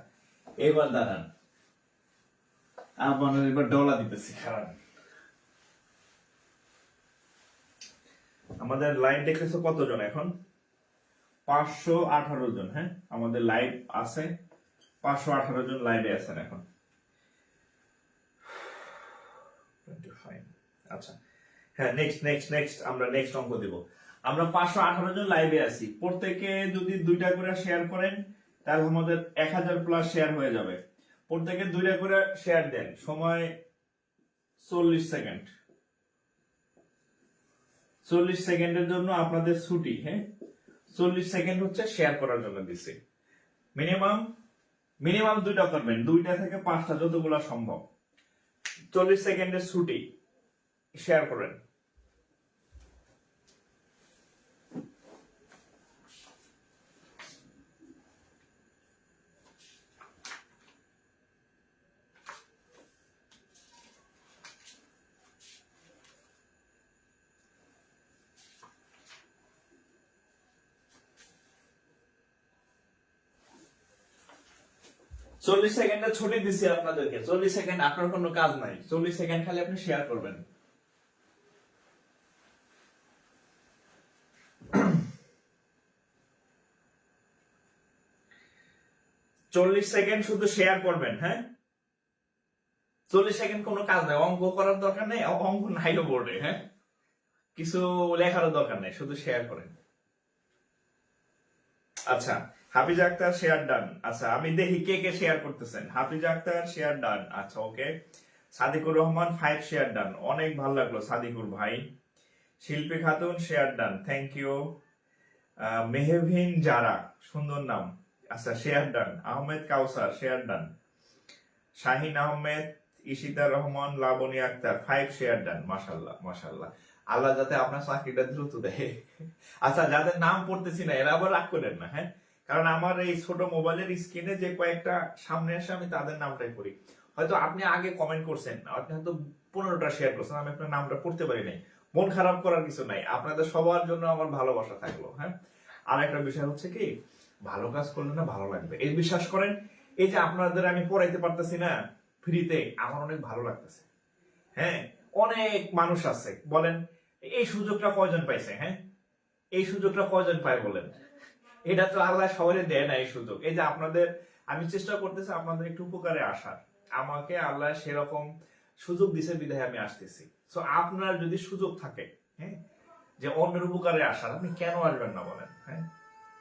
এবার দাঁড়ান, আপনার এবার ডলা দিতেছি, খারাপ। আমাদের লাইভ দেখতেছো কতজন এখন? 518 জন। হ্যাঁ, আমাদের লাইভ আছে 518 জন লাইভে আছেন এখন। আচ্ছা, হ্যাঁ, নেক্সট আমরা নেক্সট অঙ্ক দেব। আমরা 518 জন লাইভে আছি, প্রত্যেকে যদি 2টা করে শেয়ার করেন তাহলে আমাদের 1000 প্লাস শেয়ার হয়ে যাবে। প্রত্যেকে 2টা করে শেয়ার দেন, সময় 40 সেকেন্ড। 40 সেকেন্ডের জন্য আপনাদের ছুটি। হ্যাঁ, 40 সেকেন্ড হচ্ছে শেয়ার করার জন্য দিছি। মিনিমাম 2টা করবেন, 2টা থেকে 5টা যতগুলো সম্ভব। 40 সেকেন্ডের ছুটি, শেয়ার করেন। চল্লিশ সেকেন্ডের ছুটি দিচ্ছি আপনাদেরকে। 40 সেকেন্ড আপনার কোনো কাজ নাই, 40 সেকেন্ড খালি আপনি শেয়ার করবেন। 40 সেকেন্ড শুধু শেয়ার করবেন। হ্যাঁ, 40 সেকেন্ড কোনো কাজ নাই, অঙ্ক করার দরকার নেই, অঙ্ক নাইও বোর্ডে। হ্যাঁ, কিছু লেখারও দরকার নেই, শুধু শেয়ার করেন। আচ্ছা, হাফিজ আক্তার শেয়ার ডান। আচ্ছা, আমি দেখি কে কে শেয়ার করতেছেন। Hafiz Akhtar share done. আচ্ছা, okay. Sadikur Rahman 5 share done, অনেক ভালো লাগলো সাদিকুর ভাই। Shilpi Khatun share done, thank you. Mehvin Zara, সুন্দর নাম। আচ্ছা, share done. Ahmed Kausar share done. Shahin Ahmed, Ishita Rahman, Labony Akhtar 5 share done. মাশাআল্লাহ মাশাআল্লাহ, আল্লাহ যাতে আপনার চাকরিটা দ্রুত দেয়। আচ্ছা, যাদের নাম পড়তেছি না এরা আবার রাগ করেন না। হ্যাঁ, কারণ আমার এই ছোট মোবাইলের স্ক্রিনে যে কয়েকটা সামনে আসে আমি তাদের নামটাই পড়ি। হয়তো আপনি আগে কমেন্ট করছেন, আপনি হয়তো 15টা শেয়ার করছেন, আমি আপনার নামটা পড়তে পারি নাই। মন খারাপ করার কিছু নাই, আপনাদের সবার জন্য আমার ভালোবাসা থাকলো। হ্যাঁ, আর একটা বিষয় হচ্ছে কি, ভালো কাজ করলে না ভালো লাগবে, এই বিশ্বাস করেন। এই যে আপনাদের আমি পড়াইতে পারতেছি না ফ্রিতে, আমার অনেক ভালো লাগতেছে। হ্যাঁ, অনেক মানুষ আছে, বলেন এই সুযোগটা কয়জন পাইছে? হ্যাঁ, এই সুযোগটা কয়জন পায় বলেন? এটা তো আল্লাহ সবাই দেয় না এই সুযোগ। এই যে আপনাদের, আমি চেষ্টা করতেছি আপনাদের একটু উপকারে আসার, আমাকে আল্লাহ সেরকম সুযোগ দিছে বিধায় আমি আসতেছি। সো আপনার যদি সুযোগ থাকে হ্যাঁ, যে অন্যের উপকারে আসার, আপনি কেন আসবেন না বলেন? হ্যাঁ,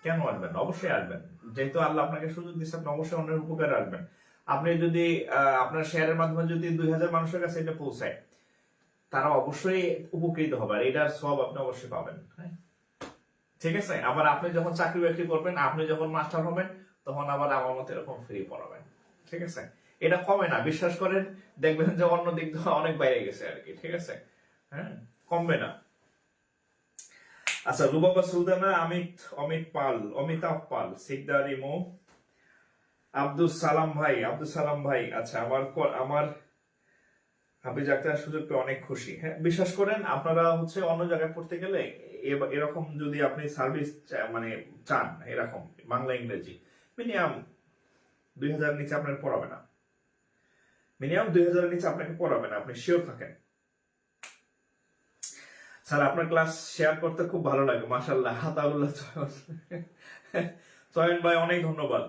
কেন আসবেন না? অবশ্যই আসবেন। যেহেতু আল্লাহ আপনাকে সুযোগ দিচ্ছে, আপনি অবশ্যই অন্যের উপকারে আসবেন। আপনি যদি আপনার শেয়ারের মাধ্যমে যদি 2000 মানুষের কাছে এটা পৌঁছায়, তারা অবশ্যই উপকৃত হবে, আর এটার সব আপনি অবশ্যই পাবেন। হ্যাঁ, ঠিক আছে। আবার আপনি যখন চাকরি বাকরি করবেন, আপনি যখন মাস্টার হবেন, তখন আবার আমার মতো এরকম ফ্রি পড়াবেন। ঠিক আছে, এটা কমে না, বিশ্বাস করেন। দেখবেন যে অন্য দিক দিয়ে অনেক বাইরে গেছে আর কি। ঠিক আছে, হ্যাঁ, কমবে না। আচ্ছা, রুবাবা সুলতানা, অমিত পাল, অমিতাভ পাল, সিকদার ইমো, আব্দুল সালাম ভাই। আচ্ছা, আমার হাফিজ আক্তার সুযোগ পেয়ে অনেক খুশি। হ্যাঁ, বিশ্বাস করেন, আপনারা হচ্ছে অন্য জায়গায় পড়তে গেলে এরকম যদি আপনি সার্ভিস মানে চান, এরকম বাংলা ইংরেজি মিনিমাম 2000 নিচে আপনার পড়াবে না। মিনিমাম 2000 নিচে আপনাকে পড়াবে না, আপনি শিওর থাকেন। স্যার, আপনার ক্লাস শেয়ার করতে খুব ভালো লাগে, মাশাআল্লাহ। হাতাউল্লাহ চয়ন ভাই, অনেক ধন্যবাদ।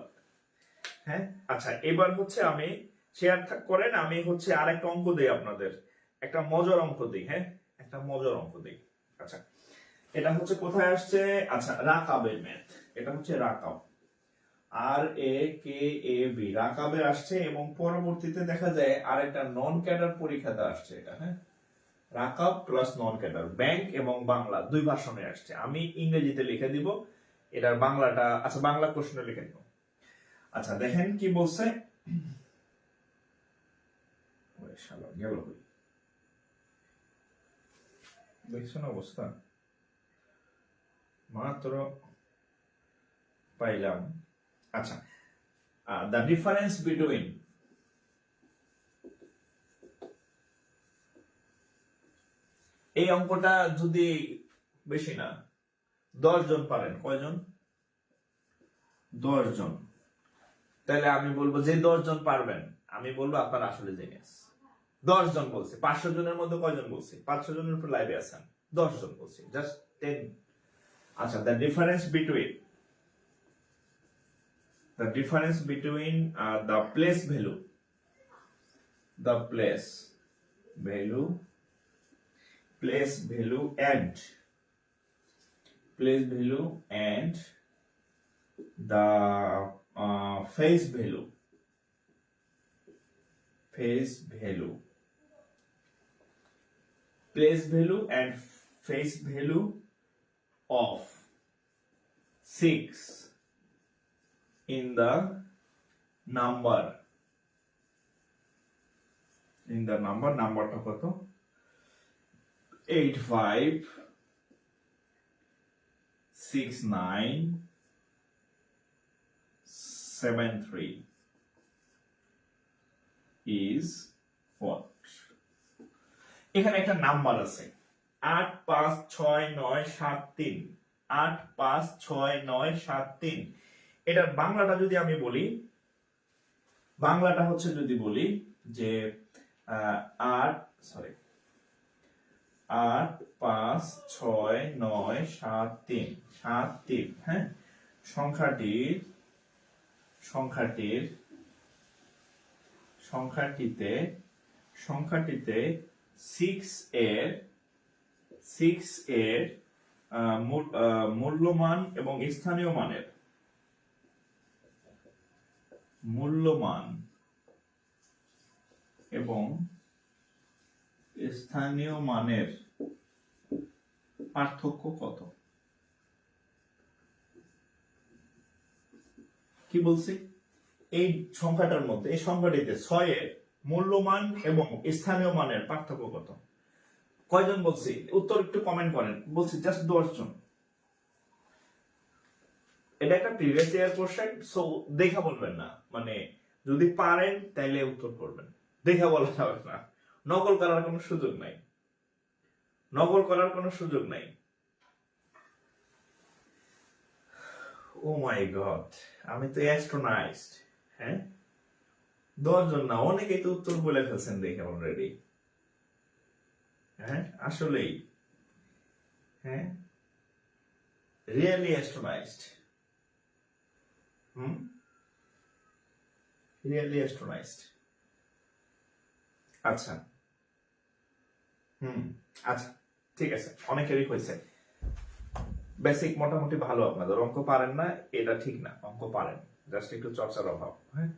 হ্যাঁ, আচ্ছা, এবার হচ্ছে আমি শেয়ার করেন, আমি হচ্ছে আরেকটা অঙ্ক দিই আপনাদের, একটা মজার অঙ্ক দিই। হ্যাঁ, একটা মজার অঙ্ক দিই। আচ্ছা, এটা হচ্ছে কোথায় আসছে? আচ্ছা, রাকাবের ম্যাথ। এটা হচ্ছে রাকাব, RAKAB, রাকাবে আসছে, এবং পরবর্তীতে দেখা যায় আরেকটা নন ক্যাডার পরীক্ষাতে আসছে এটা। হ্যাঁ, Rakab plus non cadre, bank এবং বাংলা দুই ভাষণে আসছে। আমি ইংরেজিতে লিখে দিব এটার বাংলাটা। আচ্ছা, বাংলা প্রশ্ন লিখে দিব। আচ্ছা, দেখেন কি বলছে। গেল দেখছেন অবস্থা, মাত্র পাইলাম। আচ্ছা, দ্য ডিফারেন্স বিটুইন, এই অঙ্কটা যদি বেশি না 10 জন পারেন, কয়জন? 10 জন। তাহলে আমি বলবো যে 10 জন পারবেন, আমি বলবো আপনার আসলে জিনিয়াস। 10 জন বলছে, 500 জনের মধ্যে কয়জন বলছে? 500 জনের উপর লাইভে আছেন, 10 জন বলছে, জাস্ট 10। আচ্ছা, the difference between, the place value, the place value and the face value, place value and face value of 6 in the number, নাম্বারটা কত? 856973 is what? এখানে একটা নাম্বার আছে 856973, 856973। এটার বাংলাটা যদি আমি বলি, বাংলাটা হচ্ছে যদি বলি যে 856973, হ্যাঁ, সংখ্যাটিতে 6 এর মূল্যমান এবং স্থানীয় মানের পার্থক্য কত? কি বলছি? এই সংখ্যাটার মধ্যে, এই সংখ্যাটিতে 6 এর মূল্যমান এবং স্থানীয় মানের পার্থক্য কত? কয়জন বলছি? উত্তর একটু কমেন্ট করেন। বলছি জাস্ট 10 জন। এটা একটা প্রিভিয়াস ইয়ার কোশ্চেন, সো দেখা বলবেন না, মানে যদি পারেন তাইলে উত্তর করবেন, দেখা বলা যাবে না। নকল করার কোনো সুযোগ নাই। ও মাই গড, আমি তো অ্যাস্ট্রোনাইজড। হ্যাঁ, 10 জন না, অনেকেই তো উত্তর বলে ফেলছেন দেখে অলরেডি। হ্যাঁ, আসলেই, হ্যাঁ, রিয়েলি অ্যাস্ট্রোনাইজড। রিয়েলি অ্যাস্ট্রোনাইজড। আচ্ছা, আচ্ছা, ঠিক আছে, অনেকেরই হয়েছে। বেসিক মোটামুটি ভালো, আপনাদের অঙ্ক পারেন না এটা ঠিক না, অঙ্ক পারেন, জাস্ট একটু চর্চার অভাব। হ্যাঁ,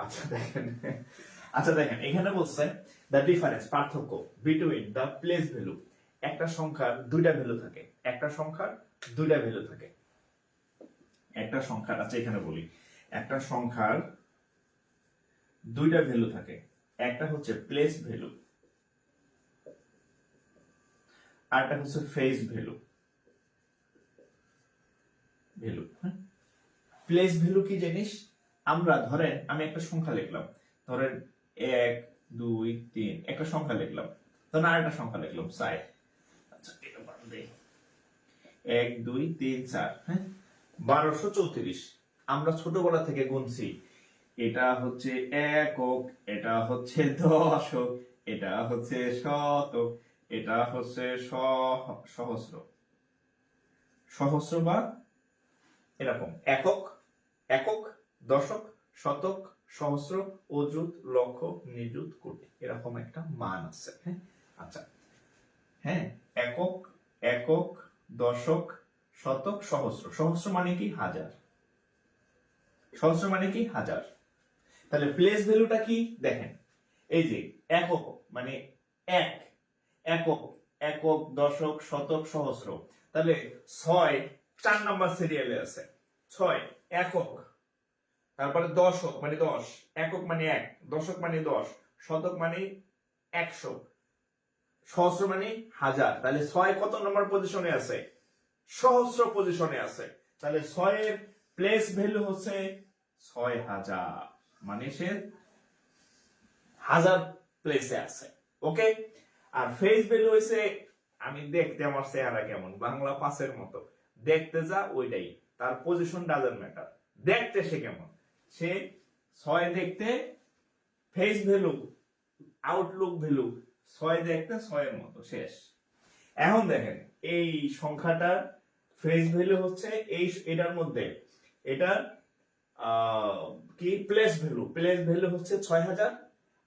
আচ্ছা দেখেন এখানে বলছে দ্য ডিফারেন্স, পার্থক্য বিটুইন দ্য প্লেস ভ্যালু, একটা সংখ্যার দুইটা ভ্যালু থাকে, একটা সংখ্যার দুইটা ভ্যালু থাকে, একটা সংখ্যার, আচ্ছা এখানে বলি, একটা সংখ্যার দুইটা ভ্যালু থাকে, একটা হচ্ছে প্লেস ভ্যালু আর একটা হচ্ছে ফেজ ভ্যালু। প্লেস ভ্যালু কি জিনিস? আমরা ধরেন আমি একটা সংখ্যা লিখলাম, ধরেন 1 2 3, একটা সংখ্যা লিখলাম, ধরেন আরেকটা সংখ্যা লিখলাম 4। আচ্ছা এটা বাদ দেই, 1 2 3 4, হ্যাঁ 1234। আমরা ছোটবেলা থেকে গুনছি, এটা হচ্ছে একক, এটা হচ্ছে দশক, এটা হচ্ছে শতক, এটা হচ্ছে সহস্র, সহস্র বা এরকম একক, একক, দশক, শতক, সহস্র, অযুত, লক্ষ, নিযুত, কোটি, এরকম একটা মান আছে। হ্যাঁ আচ্ছা, হ্যাঁ একক, একক, দশক, শতক, সহস্র, সহস্র মানে কি হাজার, সহস্র মানে কি হাজার। তাহলে প্লেস ভ্যালুটা কি দেখেন, এই যে একক মানে এক, একক, একক, দশক, শতক, সহস্র, তাহলে 6 4 নাম্বার সিরিয়ালে আছে, 6 একক, তারপরে দশক মানে 10, একক মানে 1, দশক মানে 10, শতক মানে 100, সহস্র মানে হাজার। তাহলে 6 কত নম্বর পজিশনে আছে? সহস্র পজিশনে আছে। তাহলে 6 এর প্লেস ভ্যালু হচ্ছে 6000, মানে সে হাজার প্লেসে আছে। ওকে, আর ফেজ ভ্যালু হইছে, আমি দেখতে আমার চেহারা কেমন, বাংলা পাসের মতো, দেখতে যা ওইটাই, তার পজিশন ডাজন্ট ম্যাটার, দেখতে সে কেমন, সে 6 দেখতে, ফেজ ভ্যালু, আউটলুক ভ্যালু 6 দেখতে 6 এর মতো, শেষ। এখন দেখেন এই সংখ্যাটার ফেজ ভ্যালু হচ্ছে এই এটার মধ্যে, এটা কি প্লেস ভ্যালু, প্লেস ভ্যালু হচ্ছে 6000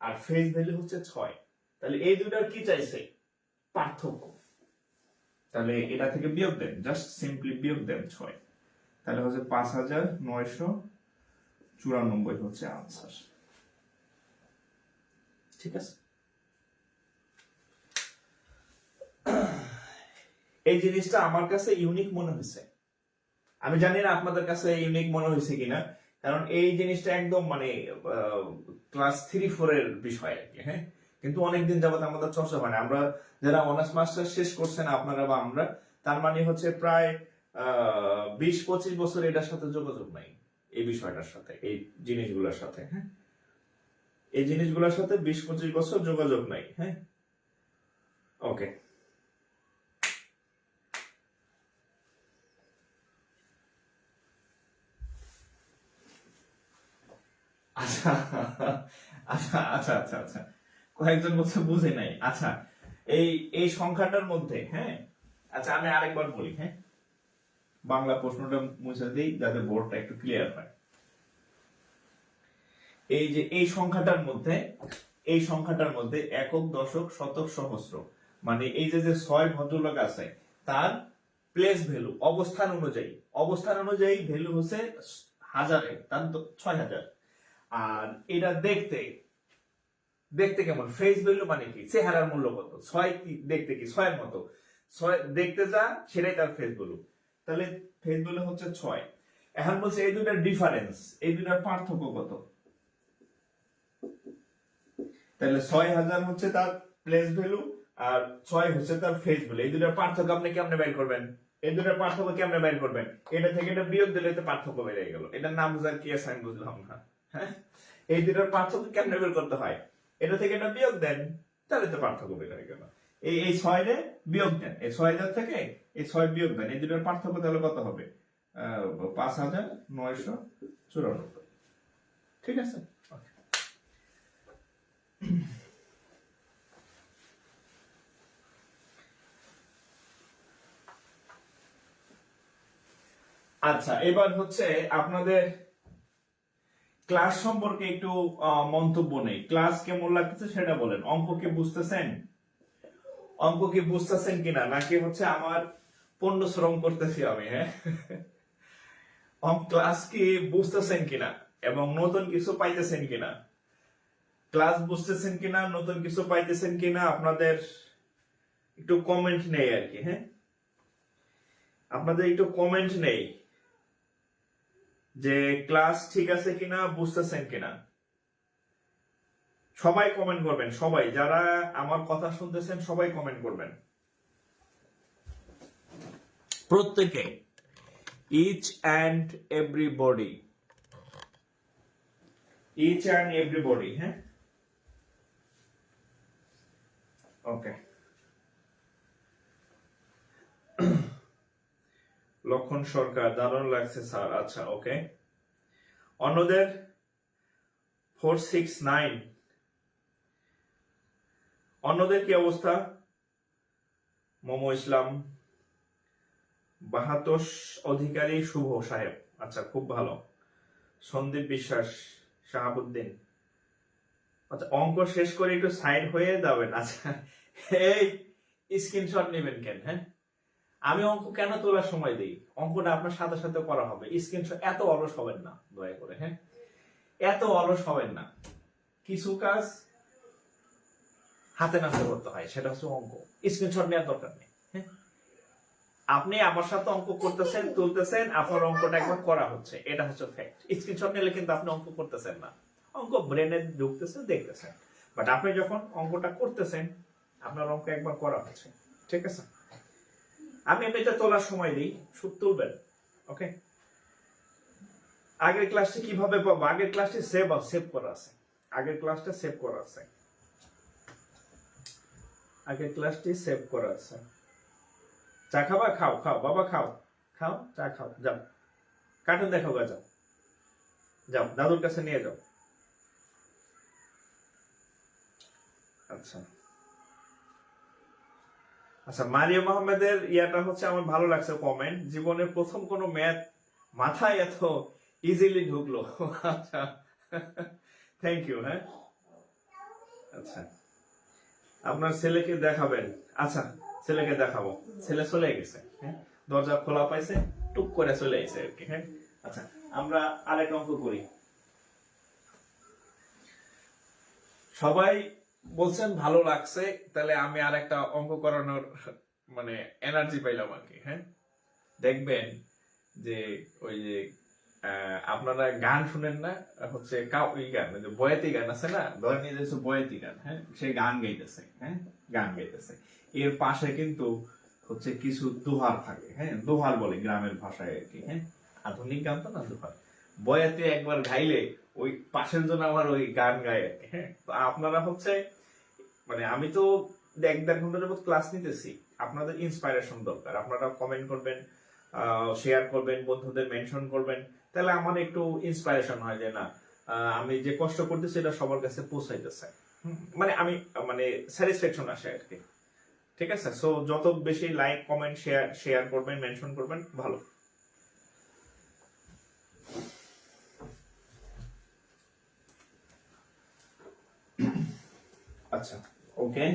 আর ফেজ ভ্যালু হচ্ছে 6। তাহলে এই দুটার কি চাইছে? পার্থক্য। তাহলে এটা থেকে বিয়োগ দেন, জাস্ট সিম্পলি বিয়োগ দেন 6, তাহলে হচ্ছে 5994 হচ্ছে আনসার। ঠিক আছে, এই জিনিসটা আমার কাছে ইউনিক মনে হয়েছে, আমি জানি না আপনাদের কাছে ইউনিক মনে হয়েছে কিনা, কারণ এই জিনিসটা একদম মানে ক্লাস 3-4 এর বিষয় আর কি। হ্যাঁ, কিন্তু অনেকদিন যাবত আমাদের চর্চা হয় না, আমরা যারা অনার্স মাস্টার শেষ করছেন আপনারা বা আমরা, তার মানে হচ্ছে প্রায় 20-25 বছর এটার সাথে যোগাযোগ নাই, এই বিষয়টার সাথে, এই জিনিসগুলোর সাথে। হ্যাঁ, এই জিনিসগুলোর সাথে 20-25 বছর যোগাযোগ নাই। হ্যাঁ, ওকে, আচ্ছা আচ্ছা আচ্ছা আচ্ছা আচ্ছা, কয়েকজন বলছে বুঝে নাই। আচ্ছা, এই এই সংখ্যাটার মধ্যে, হ্যাঁ আচ্ছা আমি আরেকবার বলি, হ্যাঁ বাংলা প্রশ্নটা মুছে দিই যাতে বোর্ডটা একটু ক্লিয়ার হয়। এই যে এই সংখ্যাটার মধ্যে, এই সংখ্যাটার মধ্যে একক, দশক, শতক, সহস্র, মানে এই যে যে 6 ভদ্রলোক আছে তার প্লেস ভ্যালু, অবস্থান অনুযায়ী, অবস্থান অনুযায়ী ভ্যালু হচ্ছে হাজারে, তার 6000। আর এটা দেখতে, দেখতে কেমন, ফেস ভ্যালু মানে কি, চেহারার মূল্য কত, 6 কি দেখতে কি 6 এর মতো, 6 দেখতে যা সেটাই তার ফেস ভ্যালু। তাহলে ফেস ভ্যালু হচ্ছে 6। এখন বলছে এই দুটার ডিফারেন্স, এই দুটার পার্থক্য কত? তাহলে 6000 হচ্ছে তার প্লেস ভ্যালু আর 6 হচ্ছে তার ফেস ভ্যালু। এই দুটার পার্থক্য আপনি কেমনে বের করবেন? এই দুটার পার্থক্য কেমনে বের করবেন? এটা থেকে এটা বিয়োগ দিলে তো পার্থক্য বেড়ে গেল, এটার নাম বুঝার কি আছে আমি বুঝলাম না। হ্যাঁ, এই দুটার পার্থক্য কেমনে বের করতে হয়? এটা থেকে এটা বিয়োগ দেন, তাহলে তো পার্থক্য বের হয়ে গেল। এই এই 6 রে বিয়োগ দেন, এই 6000 থেকে এই 6 বিয়োগ দেন, এই দুটার পার্থক্য তাহলে কত হবে? 5994। ঠিক আছে, আচ্ছা এবার হচ্ছে আপনাদের ক্লাস সম্পর্কে একটু মন্তব্য নেই, ক্লাস কেমন লাগতেছে সেটা বলেন। অঙ্ক কি বুঝতেছেন? অঙ্ক কি বুঝতেছেন কিনা, নাকি হচ্ছে আমার পণ্য শ্রম করতেছি আমি? হ্যাঁ, ক্লাস কি বুঝতেছেন কিনা এবং নতুন কিছু পাইতেছেন কিনা, ক্লাস বুঝতেছেন কিনা, নতুন কিছু পাইতেছেন কিনা, আপনাদের একটু কমেন্ট নেই আর কি। হ্যাঁ, আপনাদের একটু কমেন্ট নেই যে ক্লাস ঠিক আছে কিনা, বুঝতেছেন কিনা। সবাই কমেন্ট করবেন, সবাই যারা আমার কথা শুনতেছেন সবাই কমেন্ট করবেন, প্রত্যেকে, each and everybody, each and everybody. হ্যাঁ, ওকে। লক্ষণ সরকার, দারুণ লাগছে স্যার। আচ্ছা, ওকে। অন্যদের 469, অন্যদের কি অবস্থা? মোমো ইসলাম, বাহাতোষ অধিকারী, শুভ সাহেব, আচ্ছা খুব ভালো। সন্দীপ বিশ্বাস, শাহাবুদ্দিন, আচ্ছা অঙ্ক শেষ করে একটু সাইড হয়ে যাবেন। আচ্ছা, এই স্ক্রিনশট নেবেন কেন? হ্যাঁ, আমি অঙ্ক কেন তোলার সময় দিই? অঙ্কটা আপনার সাথে সাথে করা হবে। স্ক্রিনশট এত অলস হবেন না দয়া করে। হ্যাঁ, এত অলস হবেন না। কিছু কাজ হাতে নাতে করতে হয়, সেটা হচ্ছে অঙ্ক। স্ক্রিনশট নেওয়ার দরকার নেই। হ্যাঁ, আপনি আমার সাথে অঙ্ক করতেছেন, তুলতেছেন, আপনার অঙ্কটা একবার করা হচ্ছে, এটা হচ্ছে ফ্যাক্ট। স্ক্রিনশট নিলে কিন্তু আপনি অঙ্ক করতেছেন না, অঙ্ক ব্রেনে ঢুকতেছে, দেখতেছেন। বাট আপনি যখন অঙ্কটা করতেছেন, আপনার অঙ্ক একবার করা হচ্ছে, ঠিক আছে? আমি এমনিতে তোলার সময় দিই, শুধু তুলবেন। ওকে, আগের ক্লাসটি কিভাবে পাবো? আগের ক্লাসটি সেভ করা আছে, আগের ক্লাসটা সেভ করা আছে, আগের ক্লাসটি সেভ করা আছে। চা খাবা? খাও, খাও বাবা, খাও, খাও, চা খাও, যাও কার্টুন দেখো, যাও যাও, দাদুর কাছে নিয়ে যাও। আচ্ছা আচ্ছা, মারিয়াম আহমেদের ইয়াটা হচ্ছে আমার ভালো লাগছে কমেন্ট, জীবনের প্রথম কোনো ম্যাথ মাথায় এত ইজিলি ঢুকলো। আচ্ছা, থ্যাংক ইউ। হ্যাঁ, আচ্ছা, আপনার ছেলেকে দেখাবেন? আচ্ছা, ছেলেকে দেখাবো। ছেলে চলে গেছে, হ্যাঁ, দরজা খোলা পাইছে, টুক করে চলে গেছে আর কি। হ্যাঁ, আচ্ছা, আমরা আরেক অঙ্ক করি। সবাই বলছেন ভালো লাগছে, তাহলে আমি আর একটা অঙ্ক করানোর মানে এনার্জি পাইলাম আর কি। হ্যাঁ, দেখবেন যে ওই যে আপনারা গান শুনেন না, হচ্ছে ওই গান, যে বয়াতি গান আছে না, ধরে নিয়ে যাচ্ছে বয়াতি গান। হ্যাঁ, সে গান গাইতেছে, হ্যাঁ গান গাইতেছে, এর পাশে কিন্তু হচ্ছে কিছু দোহার থাকে। হ্যাঁ, দোহার বলে গ্রামের ভাষায় আর কি। হ্যাঁ, আধুনিক গান তো না, দোহার। বয়াতি একবার গাইলে ওই পাশের জন্য আমার ওই গান গায় আর কি। হ্যাঁ, তো আপনারা হচ্ছে মানে আমি তো 1-1.5 ঘন্টা যাবত ক্লাস নিতেছি, আপনাদের ইন্সপাইরেশন দরকার। আপনারা কমেন্ট করবেন, শেয়ার করবেন, বন্ধুদের মেনশন করবেন, তাহলে আমার একটু ইন্সপাইরেশন হয় যে না, আমি যে কষ্ট করতেছি এটা সবার কাছে পৌঁছাইতেছে। মানে আমি মানে স্যাটিসফ্যাকশন আসে আর কি। ঠিক আছে? সো যত বেশি লাইক, কমেন্ট, শেয়ার করবেন, মেনশন করবেন, ভালো। আচ্ছা, ওকে,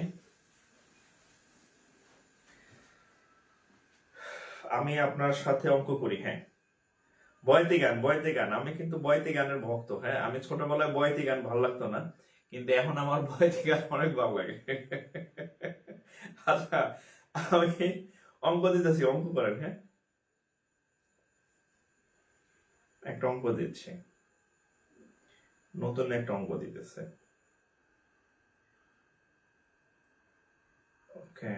আমি আপনার সাথে অঙ্ক করি। হ্যাঁ, বয়াতি গান, বয়াতি গান, আমি কিন্তু বয়াতি গানের ভক্ত। হ্যাঁ, আমি ছোটবেলায় বয়াতি গান ভালো লাগতো না, কিন্তু এখন আমার বয়াতি গান অনেক ভালো লাগে। আচ্ছা, আমি অঙ্ক দিতেছি, অঙ্ক করেন। হ্যাঁ, একটা অঙ্ক দিচ্ছি, নতুন একটা অঙ্ক দিতেছে। ওকে,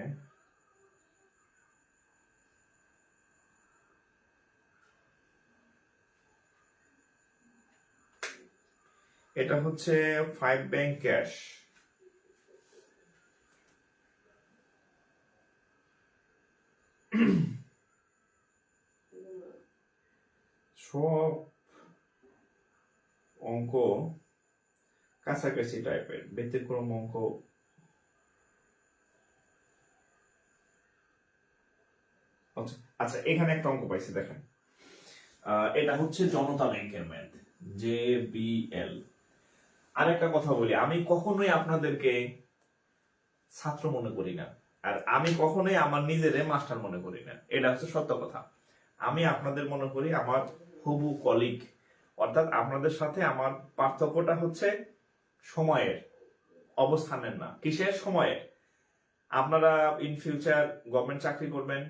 এটা হচ্ছে 5 ব্যাংক ক্যাশ। সব অঙ্ক কাছাকাছি টাইপের, ব্যতিক্রম অঙ্ক। আচ্ছা, এখানে একটা অঙ্ক পাইছি, দেখেন। এটা হচ্ছে জনতা ব্যাংকের ম্যাথ, JBL। আরেকটা কথা বলি, আমি কখনোই আপনাদেরকে ছাত্র মনে করি না। আর আমি কখনোই আমার নিজেরে মাস্টার মনে করি না, এটা হচ্ছে সত্য কথা। আমি আপনাদের মনে করি আমার হবু কলিগ, অর্থাৎ আপনাদের সাথে আমার পার্থক্যটা হচ্ছে সময়ের, অবস্থানের না। কিসের? সময়ের। আপনারা ইন ফিউচার গভর্নমেন্ট চাকরি করবেন,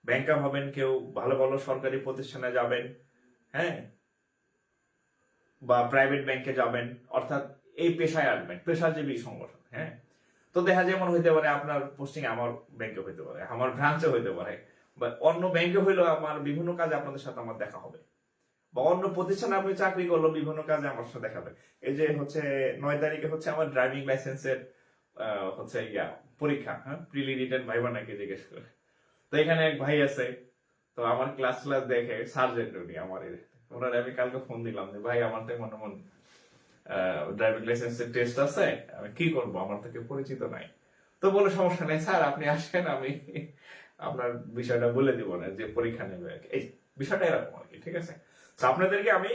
ব্যাংকার হবেন, কেউ ভালো ভালো সরকারি প্রতিষ্ঠানে যাবেন, হ্যাঁ, বা প্রাইভেট ব্যাংকে যাবেন, অর্থাৎ এই পেশায় আসবেন, পেশাজীবী সংগঠন। হ্যাঁ, তো দেখা যেমন হইতে পারে আপনার পোস্টিং আমার ব্যাংকে হইতে পারে, আমার ব্রাঞ্চে হইতে পারে, বা অন্য ব্যাংকে হইলেও আমার বিভিন্ন কাজে আপনাদের সাথে আমার দেখা হবে, বা অন্য প্রতিষ্ঠানে আপনি চাকরি করলো, বিভিন্ন কাজে আমার সাথে দেখা হবে। এই যে হচ্ছে 9 তারিখে হচ্ছে আমার ড্রাইভিং লাইসেন্সের হচ্ছে পরীক্ষা, হ্যাঁ, প্রিলি রিটেন ভাইবা নাকি জিজ্ঞেস করে। তো এখানে এক ভাই আছে, তো আমার ক্লাস দেখে সার্জেন্ট উনি আমার, ওনার আমি কালকে ফোন দিলাম যে ভাই আমার তো মনে মন ড্রাইভিং লাইসেন্সের টেস্ট আছে, আমি কি করব, আমার তো কেউ পরিচিত নাই। তো বলে সমস্যা নেই স্যার, আপনি আসেন, আমি আপনার বিষয়টা বলে দিব না যে পরীক্ষা নেবে। এই বিষয়টা এরকম আর কি, ঠিক আছে? তো আপনাদেরকে আমি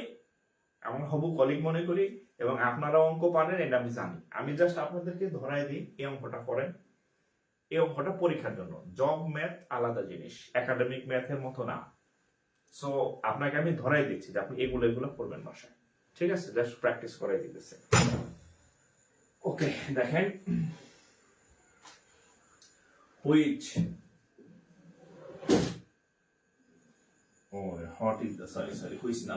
আমার হবু কলিগ মনে করি, এবং আপনারা অঙ্ক পারেন এটা আমি জানি। আমি জাস্ট আপনাদেরকে ধরাই দিই, এই অঙ্কটা করেন, এই অঙ্কটা পরীক্ষার জন্য। জব ম্যাথ আলাদা জিনিস, একাডেমিক ম্যাথের মতো না। সো আপনাকে আমি ধরাই দিচ্ছি যে আপনি এগুলো করবেন বাসায়, ঠিক আছে? জাস্ট প্র্যাকটিস করাই দিতেছে। ওকে, দেখেন, which hot is the which না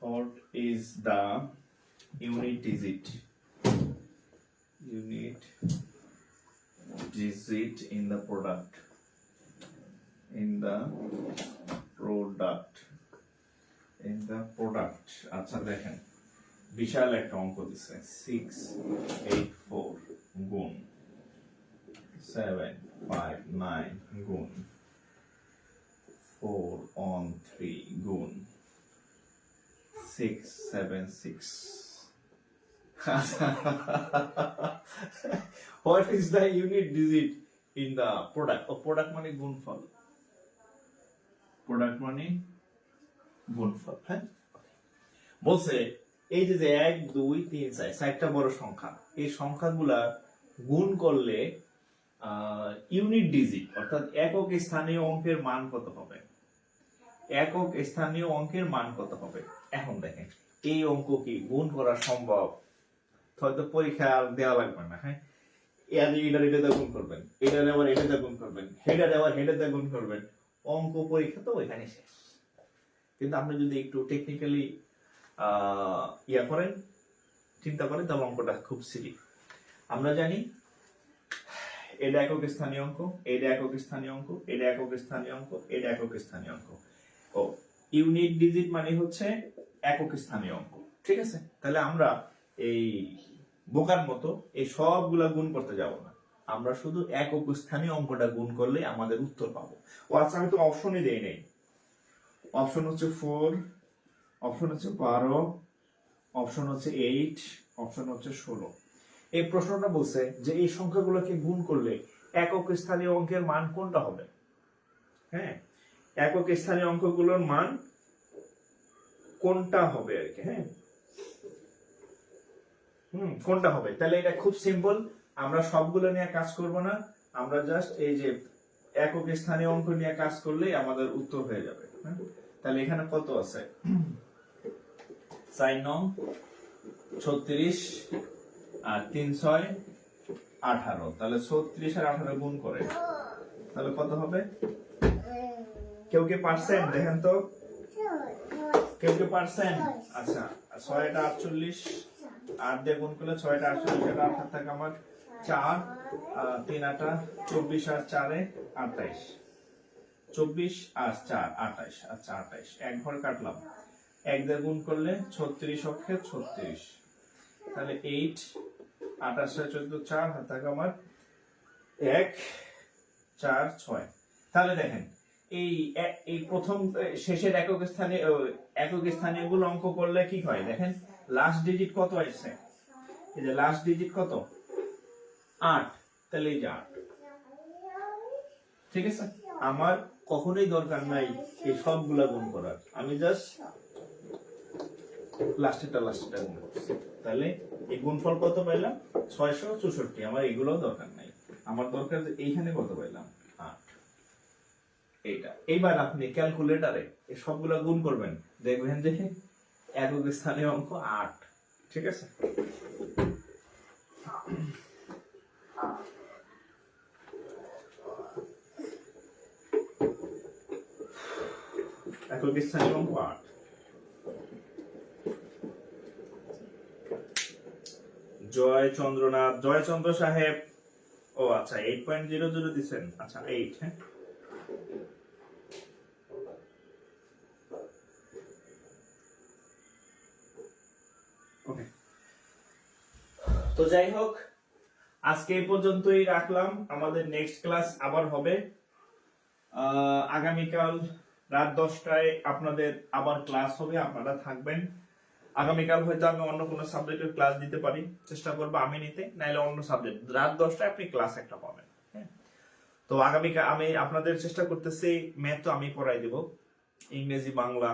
hot is the unit digit in the product আচ্ছা দেখেন, বিশাল একটা অঙ্ক দিচ্ছে, 684 গুণ 759 গুণ 413 গুণ 676। What is the unit digit in the product? Product মানে গুণফল, হ্যাঁ। বলছে এই যে 1 2 3 4 চারটা বড় সংখ্যা, এই সংখ্যাগুলা গুণ করলে ইউনিট ডিজিট অর্থাৎ একক স্থানীয় অঙ্কের মান কত হবে? একক স্থানীয় অঙ্কের মান কত হবে? এখন দেখেন, এই অঙ্ক কি গুণ করা সম্ভব? হয়তো পরীক্ষা দেওয়া লাগবে না, হ্যাঁ। এটা গুণ করবেন, এটা আবার এটা গুণ করবেন, হেডা আবার হেডা গুণ করবেন, অঙ্ক পরীক্ষা তো ওইখানে শেষ। কিন্তু আপনি যদি একটু টেকনিক্যালি করেন, চিন্তা করেন, তাহলে অঙ্কটা খুব সিলি। আমরা জানি এটা একক স্থানীয় অঙ্ক, এটা একক স্থানীয় অঙ্ক, এটা একক স্থানীয় অঙ্ক, এটা একক স্থানীয় অঙ্ক। ও ইউনিট ডিজিট মানে হচ্ছে একক স্থানীয় অঙ্ক, ঠিক আছে? তাহলে আমরা এই বোকার মতো এই সবগুলা গুণ করতে যাব না, আমরা শুধু একক স্থানীয় অঙ্কটা গুণ করলে আমাদের উত্তর পাবো। ও আচ্ছা, আমি তো অপশনই দেই নাই। অপশন হচ্ছে 4, অপশন হচ্ছে 12, অপশন হচ্ছে 8, অপশন হচ্ছে 16। এই প্রশ্নটা বলছে যে এই সংখ্যাগুলোকে গুণ করলে একক স্থানীয় অঙ্কের মান কোনটা হবে? হ্যাঁ, একক স্থানীয় অঙ্কগুলোর মান কোনটা হবে আর কি, হ্যাঁ, কোনটা হবে? তাহলে এটা খুব সিম্পল, আমরা সবগুলো নিয়ে কাজ করব না, আমরা জাস্ট এই যে একক স্থানীয় অঙ্ক নিয়ে কাজ করলেই আমাদের উত্তর হয়ে যাবে। তাহলে এখানে কত আছে? 4 9 36 আর 3 6 18। তাহলে 36 আর 18 গুণ করে তাহলে কত হবে? কেউ কি পারছেন? দেখেন তো, কেউ কি পারছেন? আচ্ছা, 6 এটা 48, 8 দিয়ে গুণ করলে 6 এটা 48, এটা 8 থাকে আমার 4, 3 8 24 আর 4 28, 24 আর 4 28। আচ্ছা 28, এক ঘর কাটলাম, 1 দিয়ে গুণ করলে 36 অক্ষে 36, তাহলে 8 28 14 4 হাত থাকে আমার 1 4 6। তাহলে দেখেন এই প্রথম শেষের একক স্থানীয় গুলো অঙ্ক করলে কি হয় দেখেন, লাস্ট ডিজিট কত আসছে? এই যে লাস্ট ডিজিট কত? 8। তাহলে এই যে 8, ঠিক আছে? আমার কখনোই দরকার নাই এই সবগুলা গুণ করার, আমি জাস্ট লাস্টেরটা গুণ করছি, তাহলে এই গুণফল কত পাইলাম 664। আমার এগুলো দরকার নাই, আমার দরকার যে এইখানে কত পাইলাম 8। এইটা এইবার আপনি ক্যালকুলেটরে এই সবগুলো গুণ করবেন, দেখবেন যে একক স্থানীয় অঙ্ক 8। ঠিক আছে, একক স্থানীয় অঙ্ক 8। জয়চন্দ্র সাহেব, ও আচ্ছা 8.00 দিচ্ছেন, আচ্ছা 8। হ্যাঁ, ওকে। তো যাই হোক, আজকে এই পর্যন্তই রাখলাম। আমাদের নেক্সট ক্লাস আবার হবে আগামীকাল রাত 10টায় আপনাদের আবার ক্লাস হবে, আপনারা থাকবেন। আগামীকাল হয়তো আমি অন্য কোনো সাবজেক্টের ক্লাস দিতে পারি, চেষ্টা করবো আমি নিতে, নাইলে অন্য সাবজেক্ট রাত 10টায় আপনি ক্লাস একটা পাবেন। হ্যাঁ, তো আগামীকাল আমি আপনাদের চেষ্টা করতেছি, ম্যাথ তো আমি পড়াই দিব, ইংরেজি, বাংলা।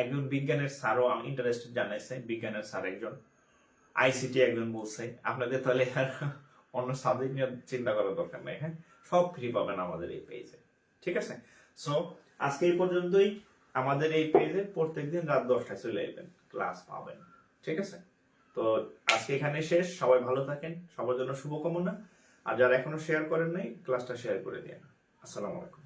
একজন বিজ্ঞানের স্যারও ইন্টারেস্টেড জানাইছে, বিজ্ঞানের স্যার একজন, আইসিটি একজন বলছে। আপনাদের তাহলে আর অন্য সাবজেক্ট নিয়ে চিন্তা করার দরকার নাই। হ্যাঁ, সব ফ্রি পাবেন আমাদের এই পেজে। ঠিক আছে, সো আজকে এই পর্যন্তই। আমাদের এই পেজে প্রত্যেকদিন রাত 10টায় চলে আসবেন, ক্লাস পাবেন। ঠিক আছে, তো আজকে এখানে শেষ। সবাই ভালো থাকেন, সবার জন্য শুভকামনা। আর যারা এখনো শেয়ার করেন নাই, ক্লাসটা শেয়ার করে দিন। আসসালামু আলাইকুম।